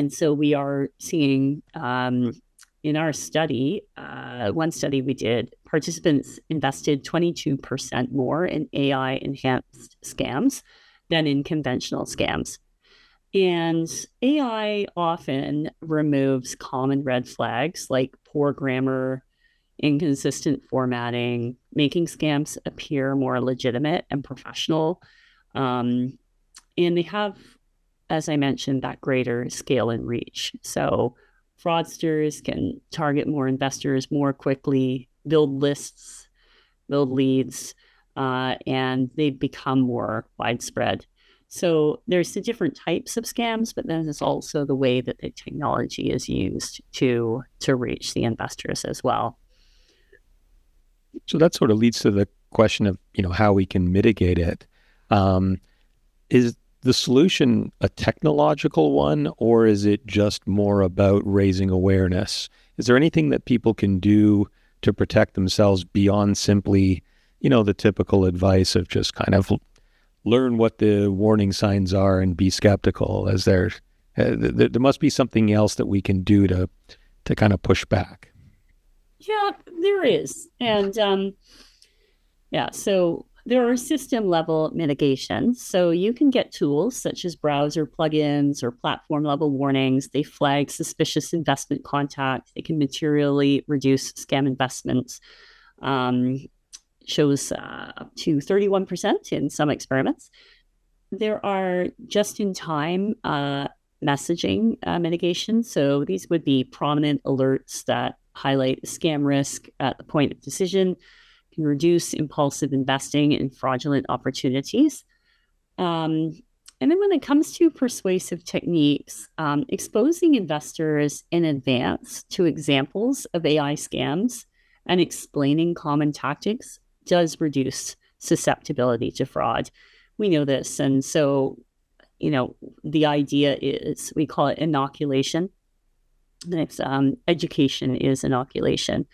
so we are seeing in our study, one study we did, participants invested 22% more in AI enhanced scams than in conventional scams. And AI often removes common red flags like poor grammar, inconsistent formatting, making scams appear more legitimate and professional. And they have, as I mentioned, that greater scale and reach. So fraudsters can target more investors more quickly, build lists, build leads, and they become more widespread. So there's the different types of scams, but then there's also the way that the technology is used to reach the investors as well. So that sort of leads to the question of, how we can mitigate it. Is the solution a technological one, or is it just more about raising awareness? Is there anything that people can do to protect themselves beyond simply, the typical advice of just kind of learn what the warning signs are and be skeptical? There must be something else that we can do to kind of push back. Yeah, there is. And so there are system level mitigations. So you can get tools such as browser plugins or platform level warnings. They flag suspicious investment contact. They can materially reduce scam investments. Shows up to 31% in some experiments. There are just-in-time messaging mitigations. So these would be prominent alerts that highlight scam risk at the point of decision, can reduce impulsive investing in fraudulent opportunities. And then when it comes to persuasive techniques, exposing investors in advance to examples of AI scams and explaining common tactics does reduce susceptibility to fraud. We know this. And so, the idea is, we call it inoculation. Next, education is inoculation,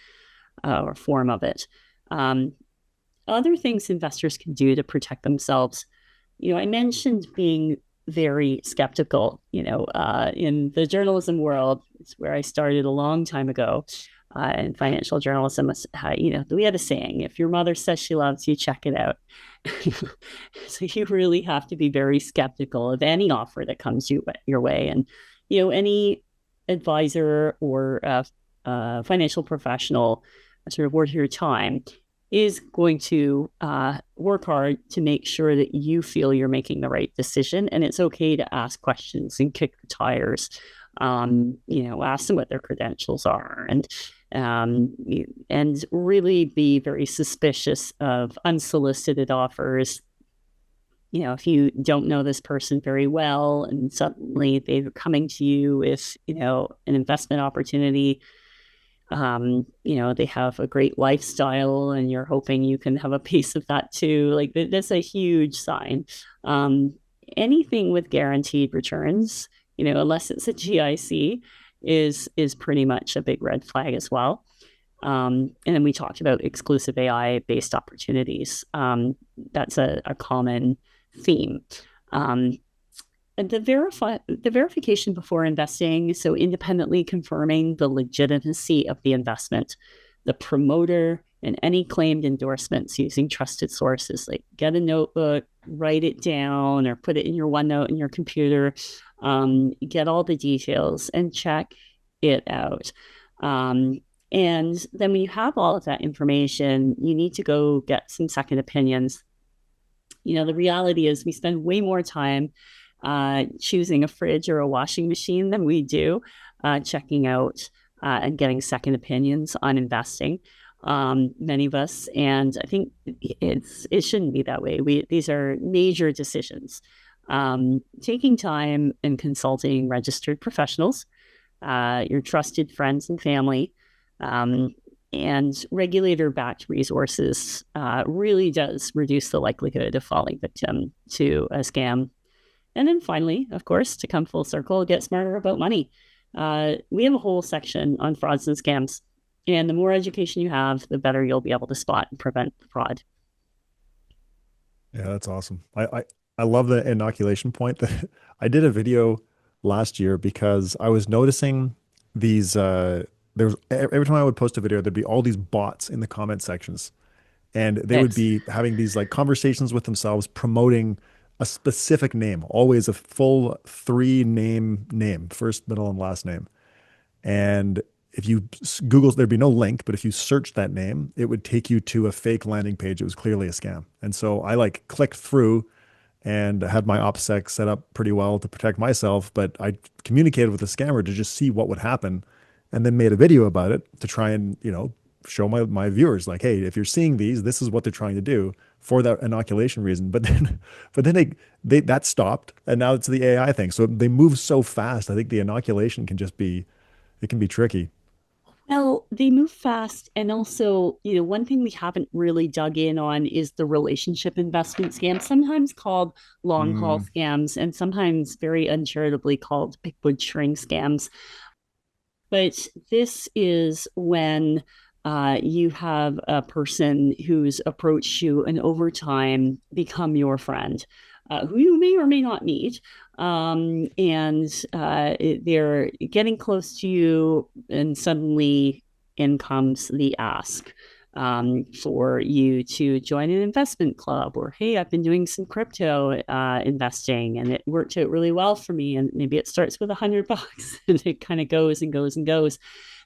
or a form of it. Other things investors can do to protect themselves. I mentioned being very skeptical. In the journalism world, it's where I started a long time ago. In financial journalism, we had a saying: if your mother says she loves you, check it out. So you really have to be very skeptical of any offer that comes your way. And, any advisor or financial professional sort of worth your time is going to work hard to make sure that you feel you're making the right decision. And it's okay to ask questions and kick the tires. Ask them what their credentials are, and really be very suspicious of unsolicited offers. If you don't know this person very well and suddenly they're coming to you with, an investment opportunity, they have a great lifestyle and you're hoping you can have a piece of that too. Like, that's a huge sign. Anything with guaranteed returns, unless it's a GIC, is pretty much a big red flag as well. And then we talked about exclusive AI-based opportunities. That's a common theme. And the verification before investing, so independently confirming the legitimacy of the investment, the promoter, and any claimed endorsements using trusted sources. Like, get a notebook, write it down, or put it in your OneNote in your computer. Get all the details and check it out. And then when you have all of that information, you need to go get some second opinions. The reality is we spend way more time choosing a fridge or a washing machine than we do checking out and getting second opinions on investing. Many of us, and I think it shouldn't be that way. These are major decisions. Taking time and consulting registered professionals, your trusted friends and family, and regulator-backed resources really does reduce the likelihood of falling victim to a scam. And then finally, of course, to come full circle, get smarter about money. We have a whole section on frauds and scams. And the more education you have, the better you'll be able to spot and prevent fraud. Yeah, that's awesome. I love the inoculation point. That I did a video last year because I was noticing these there was every time I would post a video, there'd be all these bots in the comment sections, and they would be having these like conversations with themselves, promoting a specific name, always a full 3-name, first, middle, and last name. And if you Google, there'd be no link, but if you search that name, it would take you to a fake landing page. It was clearly a scam. And so I like clicked through and had my OPSEC set up pretty well to protect myself, but I communicated with the scammer to just see what would happen, and then made a video about it to try and, show my viewers, like, hey, if you're seeing these, this is what they're trying to do for that inoculation reason. But then they that stopped, and now it's the AI thing. So they move so fast. I think the inoculation can be tricky. Well, they move fast. And also, one thing we haven't really dug in on is the relationship investment scams, sometimes called long haul scams, and sometimes very uncharitably called big wood shrink scams. But this is when you have a person who's approached you and over time become your friend, who you may or may not meet. And they're getting close to you, and suddenly in comes the ask for you to join an investment club, or, hey, I've been doing some crypto investing and it worked out really well for me. And maybe it starts with $100 and it kind of goes and goes and goes.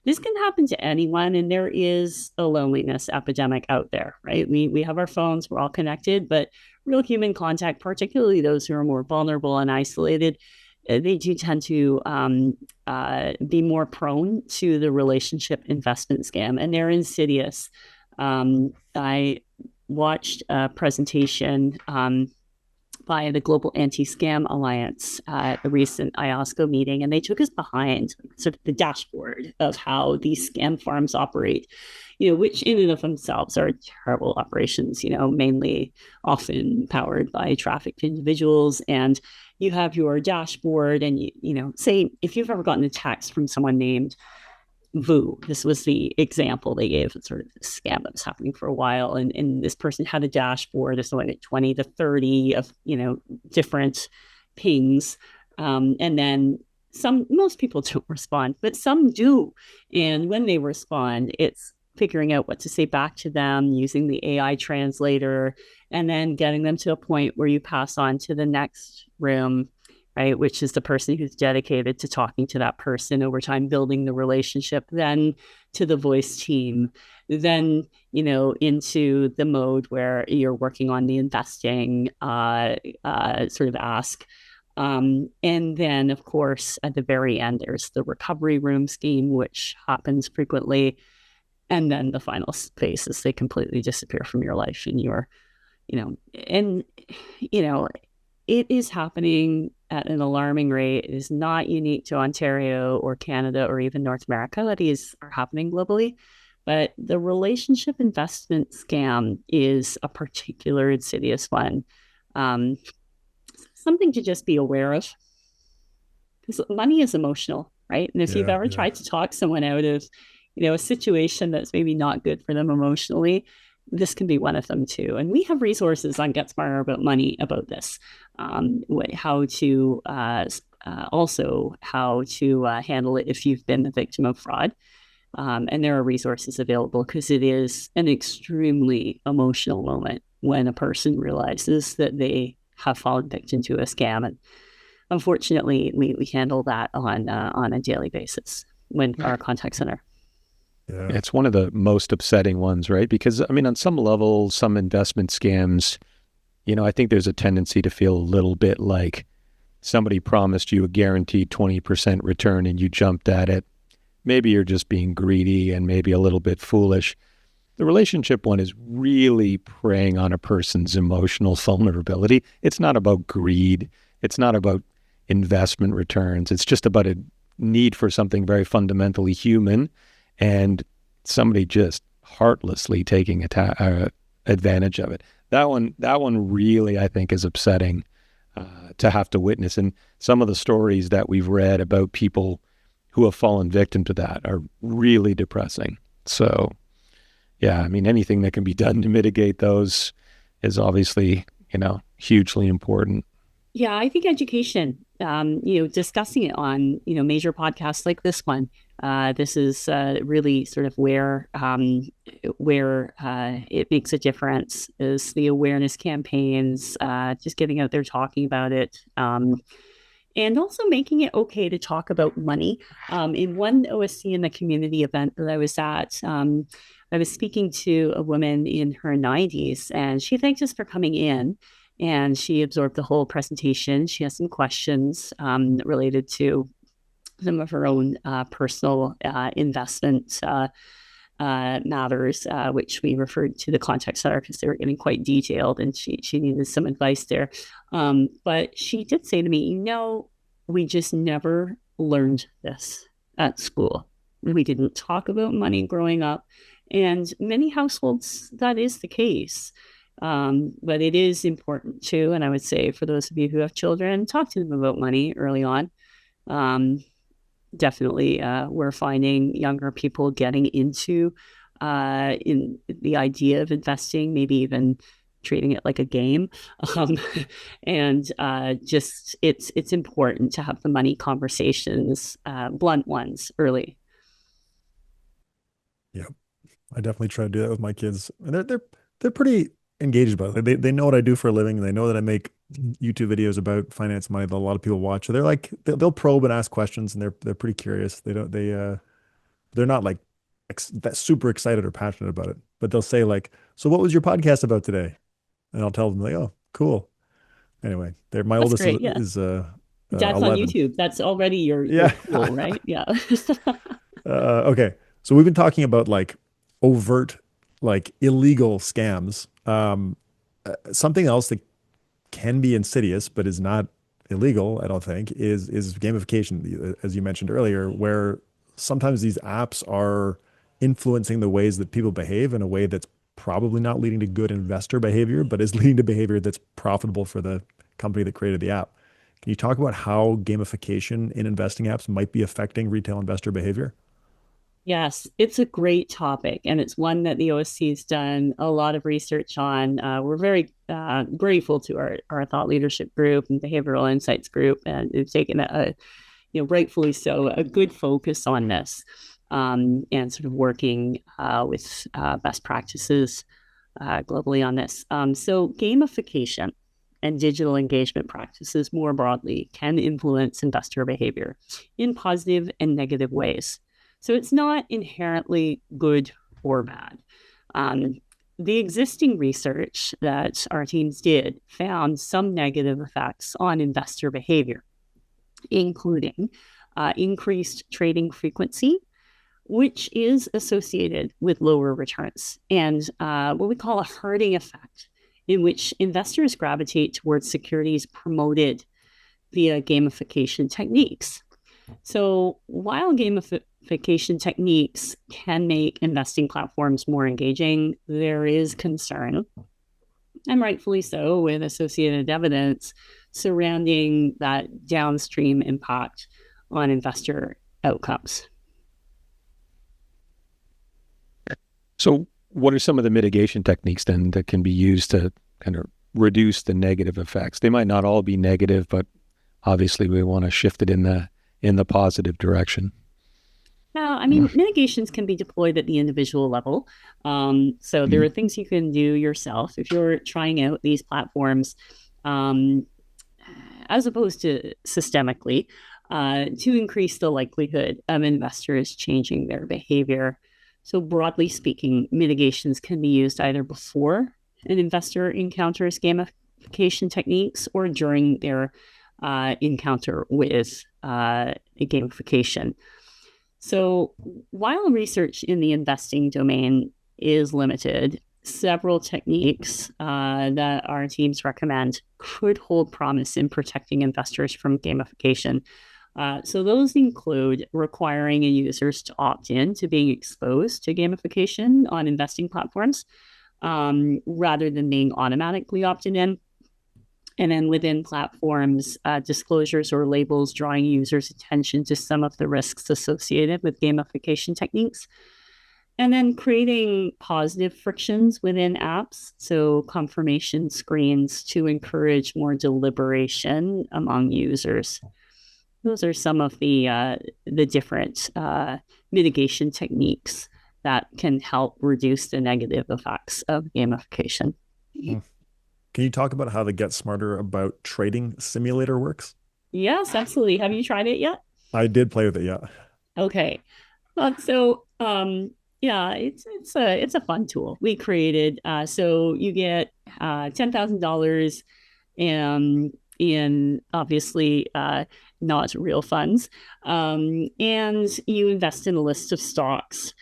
This can happen to anyone, and there is a loneliness epidemic out there, right? We have our phones, we're all connected, but real human contact, particularly those who are more vulnerable and isolated, they do tend to be more prone to the relationship investment scam, and they're insidious. I watched a presentation by the Global Anti-Scam Alliance at a recent IOSCO meeting, and they took us behind sort of the dashboard of how these scam farms operate, which in and of themselves are terrible operations, mainly often powered by trafficked individuals. And, you have your dashboard, and say if you've ever gotten a text from someone named Vu. This was the example they gave. It's sort of a scam that was happening for a while. And this person had a dashboard. There's like 20 to 30 of, different pings. And then most people don't respond, but some do. And when they respond, it's figuring out what to say back to them using the AI translator, and then getting them to a point where you pass on to the next room, right? Which is the person who's dedicated to talking to that person over time, building the relationship, then to the voice team, then, into the mode where you're working on the investing sort of ask. And then, of course, at the very end, there's the recovery room scheme, which happens frequently. And then the final phase is they completely disappear from your life, and it is happening at an alarming rate. It is not unique to Ontario or Canada or even North America. These are happening globally. But the relationship investment scam is a particular insidious one. Something to just be aware of. Because money is emotional, right? And if you've ever tried to talk someone out of, a situation that's maybe not good for them emotionally, this can be one of them too. And we have resources on Get Smarter About Money about this, how to handle it if you've been the victim of fraud. And there are resources available, because it is an extremely emotional moment when a person realizes that they have fallen victim to a scam. And unfortunately, we handle that on a daily basis when our contact center. Yeah. It's one of the most upsetting ones, right? Because, on some level, some investment scams, I think there's a tendency to feel a little bit like somebody promised you a guaranteed 20% return and you jumped at it. Maybe you're just being greedy and maybe a little bit foolish. The relationship one is really preying on a person's emotional vulnerability. It's not about greed. It's not about investment returns. It's just about a need for something very fundamentally human, and somebody just heartlessly taking advantage of it. That one really, I think, is upsetting to have to witness. And some of the stories that we've read about people who have fallen victim to that are really depressing. So, yeah, anything that can be done to mitigate those is obviously, hugely important. Yeah, I think education, discussing it on, major podcasts like this one. This is really sort of where it makes a difference, is the awareness campaigns, just getting out there talking about it, and also making it okay to talk about money. In one OSC in the community event that I was at, I was speaking to a woman in her 90s, and she thanked us for coming in. And she absorbed the whole presentation. She has some questions related to some of her own personal investment matters, which we referred to the contact center because they were getting quite detailed, and she needed some advice there. But she did say to me, we just never learned this at school. We didn't talk about money growing up. And many households, that is the case. But it is important too. And I would say for those of you who have children, talk to them about money early on. Definitely, we're finding younger people getting into in the idea of investing, maybe even treating it like a game. And just it's important to have the money conversations, blunt ones, early. Yeah, I definitely try to do that with my kids, and they're pretty engaged about it. They know what I do for a living. They know that I make YouTube videos about finance, money that a lot of people watch. So they're like, they'll probe and ask questions, and they're pretty curious. They're not like that super excited or passionate about it, but they'll say like, "So what was your podcast about today?" And I'll tell them like, "Oh, cool." Anyway, my oldest great, yeah. is That's 11. on YouTube. That's already your cool, right? Yeah. Okay, so we've been talking about like overt, like illegal scams. Something else that can be insidious but is not illegal, I don't think, is gamification, as you mentioned earlier, where sometimes these apps are influencing the ways that people behave in a way that's probably not leading to good investor behavior, but is leading to behavior that's profitable for the company that created the app. Can you talk about how gamification in investing apps might be affecting retail investor behavior? Yes, it's a great topic, and it's one that the OSC has done a lot of research on. We're very grateful to our thought leadership group and behavioral insights group, and they've taken rightfully so, a good focus on this, and sort of working with best practices globally on this. So gamification and digital engagement practices more broadly can influence investor behavior in positive and negative ways. So it's not inherently good or bad. The existing research that our teams did found some negative effects on investor behavior, including increased trading frequency, which is associated with lower returns, and what we call a herding effect, in which investors gravitate towards securities promoted via gamification techniques. So while gamification techniques can make investing platforms more engaging, there is concern, and rightfully so, with associated evidence surrounding that downstream impact on investor outcomes. So what are some of the mitigation techniques then that can be used to kind of reduce the negative effects? They might not all be negative, but obviously we want to shift it in the positive direction. Now, I mean, mitigations can be deployed at the individual level. So there are things you can do yourself if you're trying out these platforms, as opposed to systemically, to increase the likelihood of investors changing their behavior. So broadly speaking, mitigations can be used either before an investor encounters gamification techniques or during their encounter with gamification. So while research in the investing domain is limited, several techniques that our teams recommend could hold promise in protecting investors from gamification. So those include requiring users to opt in to being exposed to gamification on investing platforms, rather than being automatically opted in. And then within platforms, disclosures or labels drawing users' attention to some of the risks associated with gamification techniques. And then creating positive frictions within apps, so confirmation screens to encourage more deliberation among users. Those are some of the different mitigation techniques that can help reduce the negative effects of gamification. Can you talk about how the Get Smarter About Trading simulator works? Yes, absolutely. Have you tried it yet? I did play with it, yeah. Okay. Yeah, it's a fun tool we created. So you get $10,000 in obviously not real funds, and you invest in a list of stocks.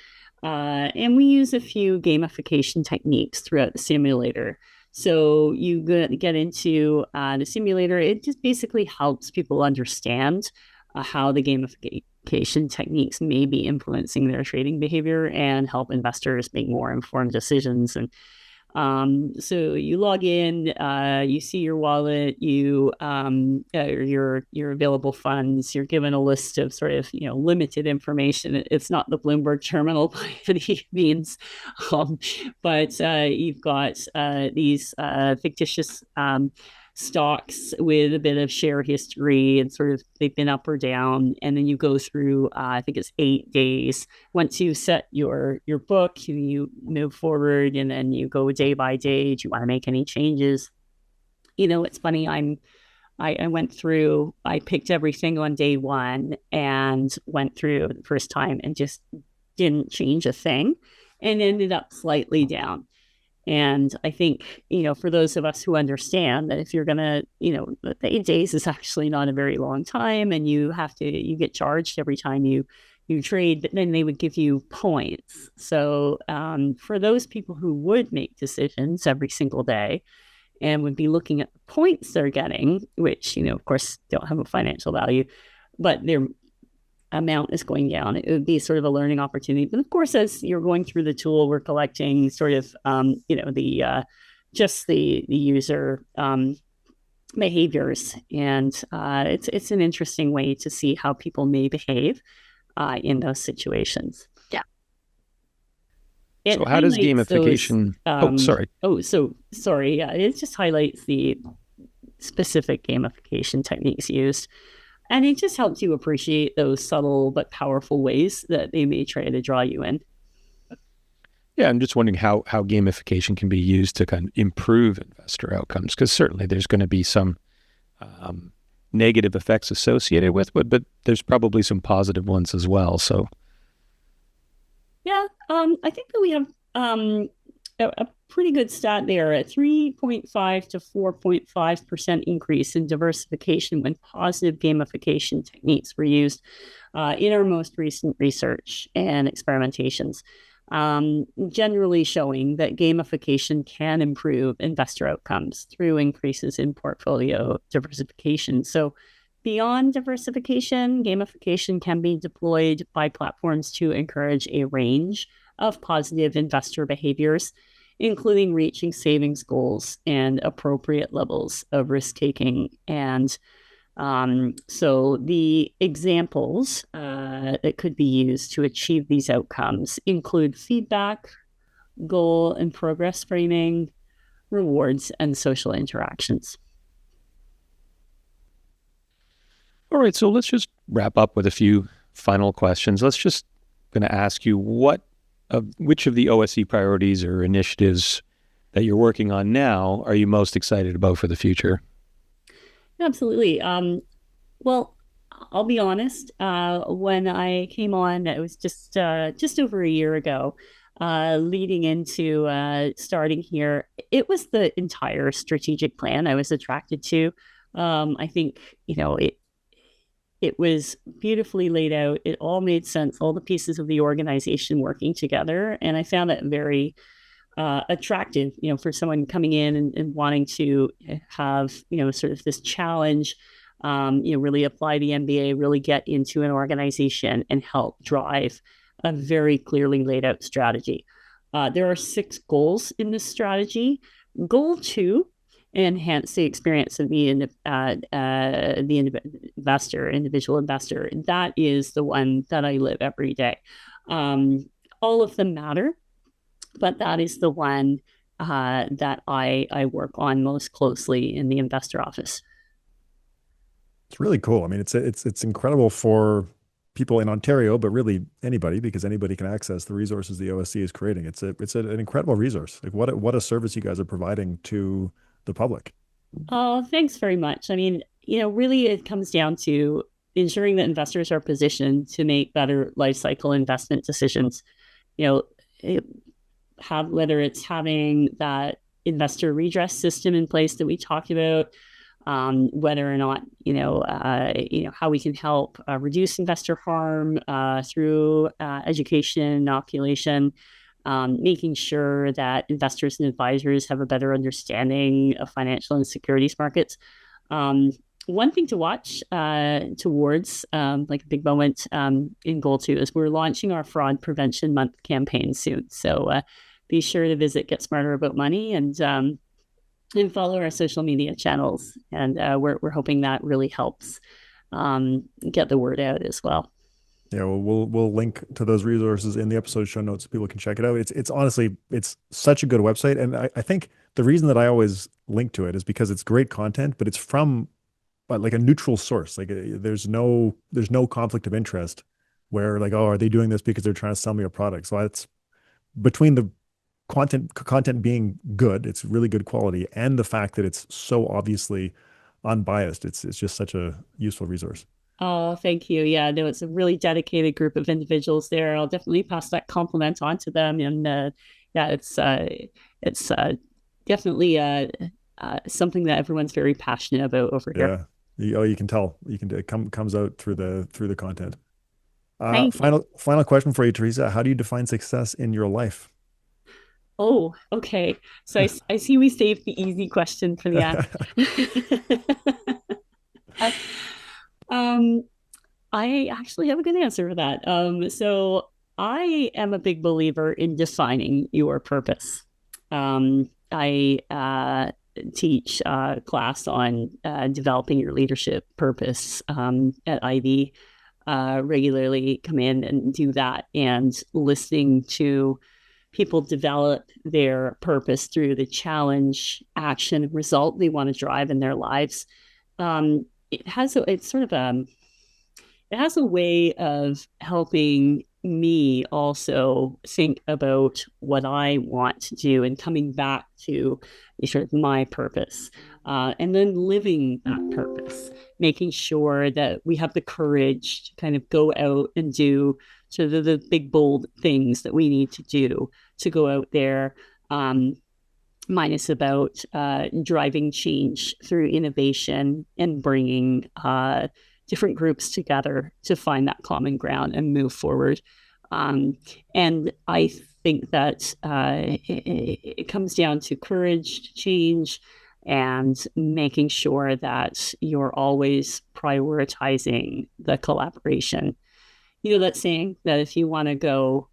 And we use a few gamification techniques throughout the simulator. So you get into the simulator. It just basically helps people understand how the gamification techniques may be influencing their trading behavior and help investors make more informed decisions. And so you log in, you see your wallet, your available funds. You're given a list of sort of limited information. It's not the Bloomberg terminal by any means, but you've got these fictitious stocks with a bit of share history and sort of they've been up or down, and then you go through I think it's 8 days. Once you set your book, you move forward, and then you go day by day. Do you want to make any changes? It's funny, I went through, I picked everything on day one and went through the first time and just didn't change a thing and ended up slightly down. And I think, for those of us who understand that if you're going to, the 8 days is actually not a very long time, and you get charged every time you trade, but then they would give you points. So for those people who would make decisions every single day and would be looking at the points they're getting, which, of course, don't have a financial value, but their amount is going down, it would be sort of a learning opportunity. But of course, as you're going through the tool, we're collecting sort of the user behaviors, and it's an interesting way to see how people may behave in those situations. Yeah. It So how does highlights gamification? Sorry. Sorry. Yeah, it just highlights the specific gamification techniques used, and it just helps you appreciate those subtle but powerful ways that they may try to draw you in. Yeah, I'm just wondering how gamification can be used to kind of improve investor outcomes, because certainly there's going to be some negative effects associated with it, but there's probably some positive ones as well. So, yeah, I think that we have a pretty good stat there, a 3.5 to 4.5% increase in diversification when positive gamification techniques were used in our most recent research and experimentations. Generally showing that gamification can improve investor outcomes through increases in portfolio diversification. So beyond diversification, gamification can be deployed by platforms to encourage a range of positive investor behaviors, including reaching savings goals and appropriate levels of risk-taking. And so the examples that could be used to achieve these outcomes include feedback, goal and progress framing, rewards, and social interactions. all right, so let's just wrap up with a few final questions. Let's just going to ask you which of the OSC priorities or initiatives that you're working on now are you most excited about for the future? Absolutely. Well, I'll be honest. When I came on, it was just over a year ago. Leading into starting here, it was the entire strategic plan I was attracted to. I think it was beautifully laid out. It all made sense. All the pieces of the organization working together, and I found that very attractive. For someone coming in and wanting to have sort of this challenge. Really apply the MBA, really get into an organization and help drive a very clearly laid out strategy. There are 6 goals in this strategy. Goal 2, enhance the experience of the individual investor. That is the one that I live every day. All of them matter, but that is the one that I work on most closely in the investor office. It's really cool. I mean, it's incredible for people in Ontario, but really anybody, because anybody can access the resources the OSC is creating. It's an incredible resource. Like what a service you guys are providing to the public. Oh, thanks very much. I mean, really it comes down to ensuring that investors are positioned to make better life cycle investment decisions. Whether it's having that investor redress system in place that we talked about, whether or not how we can help reduce investor harm through education, inoculation, making sure that investors and advisors have a better understanding of financial and securities markets. One thing to watch towards, like a big moment in Goal 2, is we're launching our Fraud Prevention Month campaign soon. So be sure to visit GetSmarterAboutMoney and follow our social media channels. And we're hoping that really helps get the word out as well. Yeah, well, we'll link to those resources in the episode show notes so people can check it out. It's honestly, it's such a good website. And I think the reason that I always link to it is because it's great content, but it's from like a neutral source. Like there's no conflict of interest where like, oh, are they doing this because they're trying to sell me a product? So it's between the content being good, it's really good quality, and the fact that it's so obviously unbiased, it's just such a useful resource. Oh, thank you. Yeah, no, it's a really dedicated group of individuals there. I'll definitely pass that compliment on to them. And yeah, it's definitely something that everyone's very passionate about over here. Yeah, you can tell. It comes out through the content. Thank you. Final question for you, Theresa. How do you define success in your life? Oh, okay. So I see we saved the easy question for the end. I actually have a good answer for that. So I am a big believer in defining your purpose. I teach a class on developing your leadership purpose at Ivy, regularly come in and do that, and listening to people develop their purpose through the challenge, action, result they want to drive in their lives. It has a way of helping me also think about what I want to do and coming back to sort of my purpose, and then living that purpose, making sure that we have the courage to kind of go out and do sort of the big, bold things that we need to do to go out there. Mine is about driving change through innovation and bringing different groups together to find that common ground and move forward. And I think that it comes down to courage to change and making sure that you're always prioritizing the collaboration. That saying that if you want to go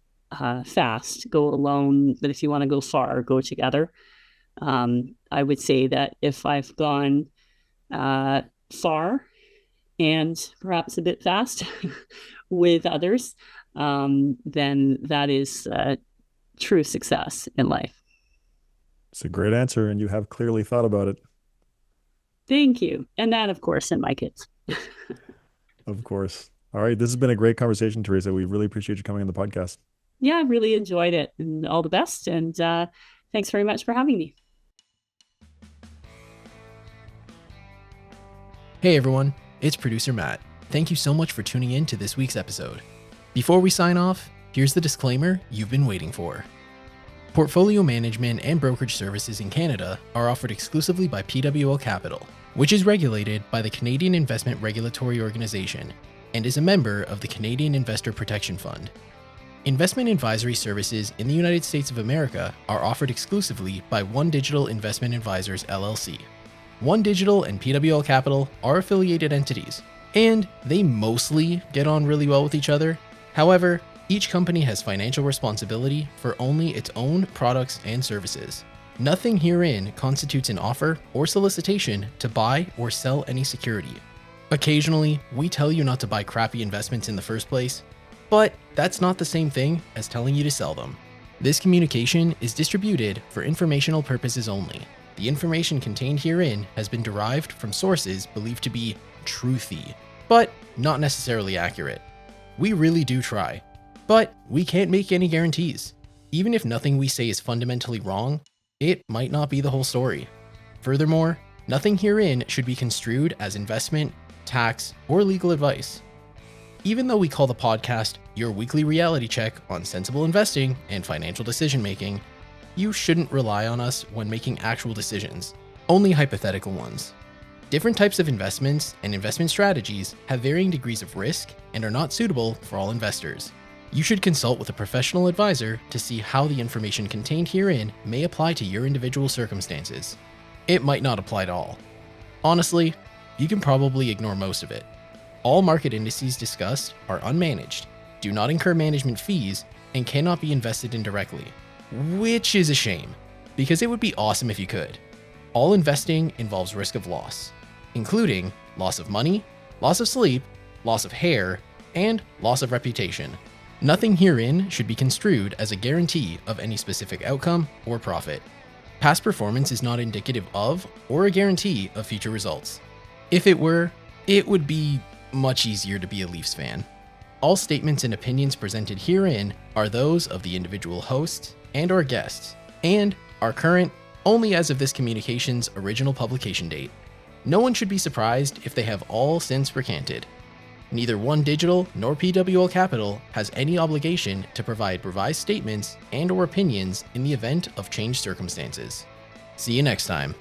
fast, go alone, but if you want to go far, go together. I would say that if I've gone far and perhaps a bit fast with others, then that is true success in life. It's a great answer, and you have clearly thought about it. Thank you. And that, of course, and my kids. Of course. All right. This has been a great conversation, Theresa. We really appreciate you coming on the podcast. Yeah, I really enjoyed it, and all the best. And thanks very much for having me. Hey everyone, it's producer Matt. Thank you so much for tuning in to this week's episode. Before we sign off, here's the disclaimer you've been waiting for. Portfolio management and brokerage services in Canada are offered exclusively by PWL Capital, which is regulated by the Canadian Investment Regulatory Organization and is a member of the Canadian Investor Protection Fund. Investment advisory services in the United States of America are offered exclusively by One Digital Investment Advisors LLC. One Digital and PWL Capital are affiliated entities, and they mostly get on really well with each other. However, each company has financial responsibility for only its own products and services. Nothing herein constitutes an offer or solicitation to buy or sell any security. Occasionally, we tell you not to buy crappy investments in the first place, but that's not the same thing as telling you to sell them. This communication is distributed for informational purposes only. The information contained herein has been derived from sources believed to be truthy, but not necessarily accurate. We really do try, but we can't make any guarantees. Even if nothing we say is fundamentally wrong, it might not be the whole story. Furthermore, nothing herein should be construed as investment, tax, or legal advice. Even though we call the podcast your weekly reality check on sensible investing and financial decision-making, you shouldn't rely on us when making actual decisions, only hypothetical ones. Different types of investments and investment strategies have varying degrees of risk and are not suitable for all investors. You should consult with a professional advisor to see how the information contained herein may apply to your individual circumstances. It might not apply at all. Honestly, you can probably ignore most of it. All market indices discussed are unmanaged, do not incur management fees, and cannot be invested in directly. Which is a shame, because it would be awesome if you could. All investing involves risk of loss, including loss of money, loss of sleep, loss of hair, and loss of reputation. Nothing herein should be construed as a guarantee of any specific outcome or profit. Past performance is not indicative of or a guarantee of future results. If it were, it would be much easier to be a Leafs fan. All statements and opinions presented herein are those of the individual hosts and/or guests, and are current only as of this communication's original publication date. No one should be surprised if they have all since recanted. Neither One Digital nor PWL Capital has any obligation to provide revised statements and/or opinions in the event of changed circumstances. See you next time.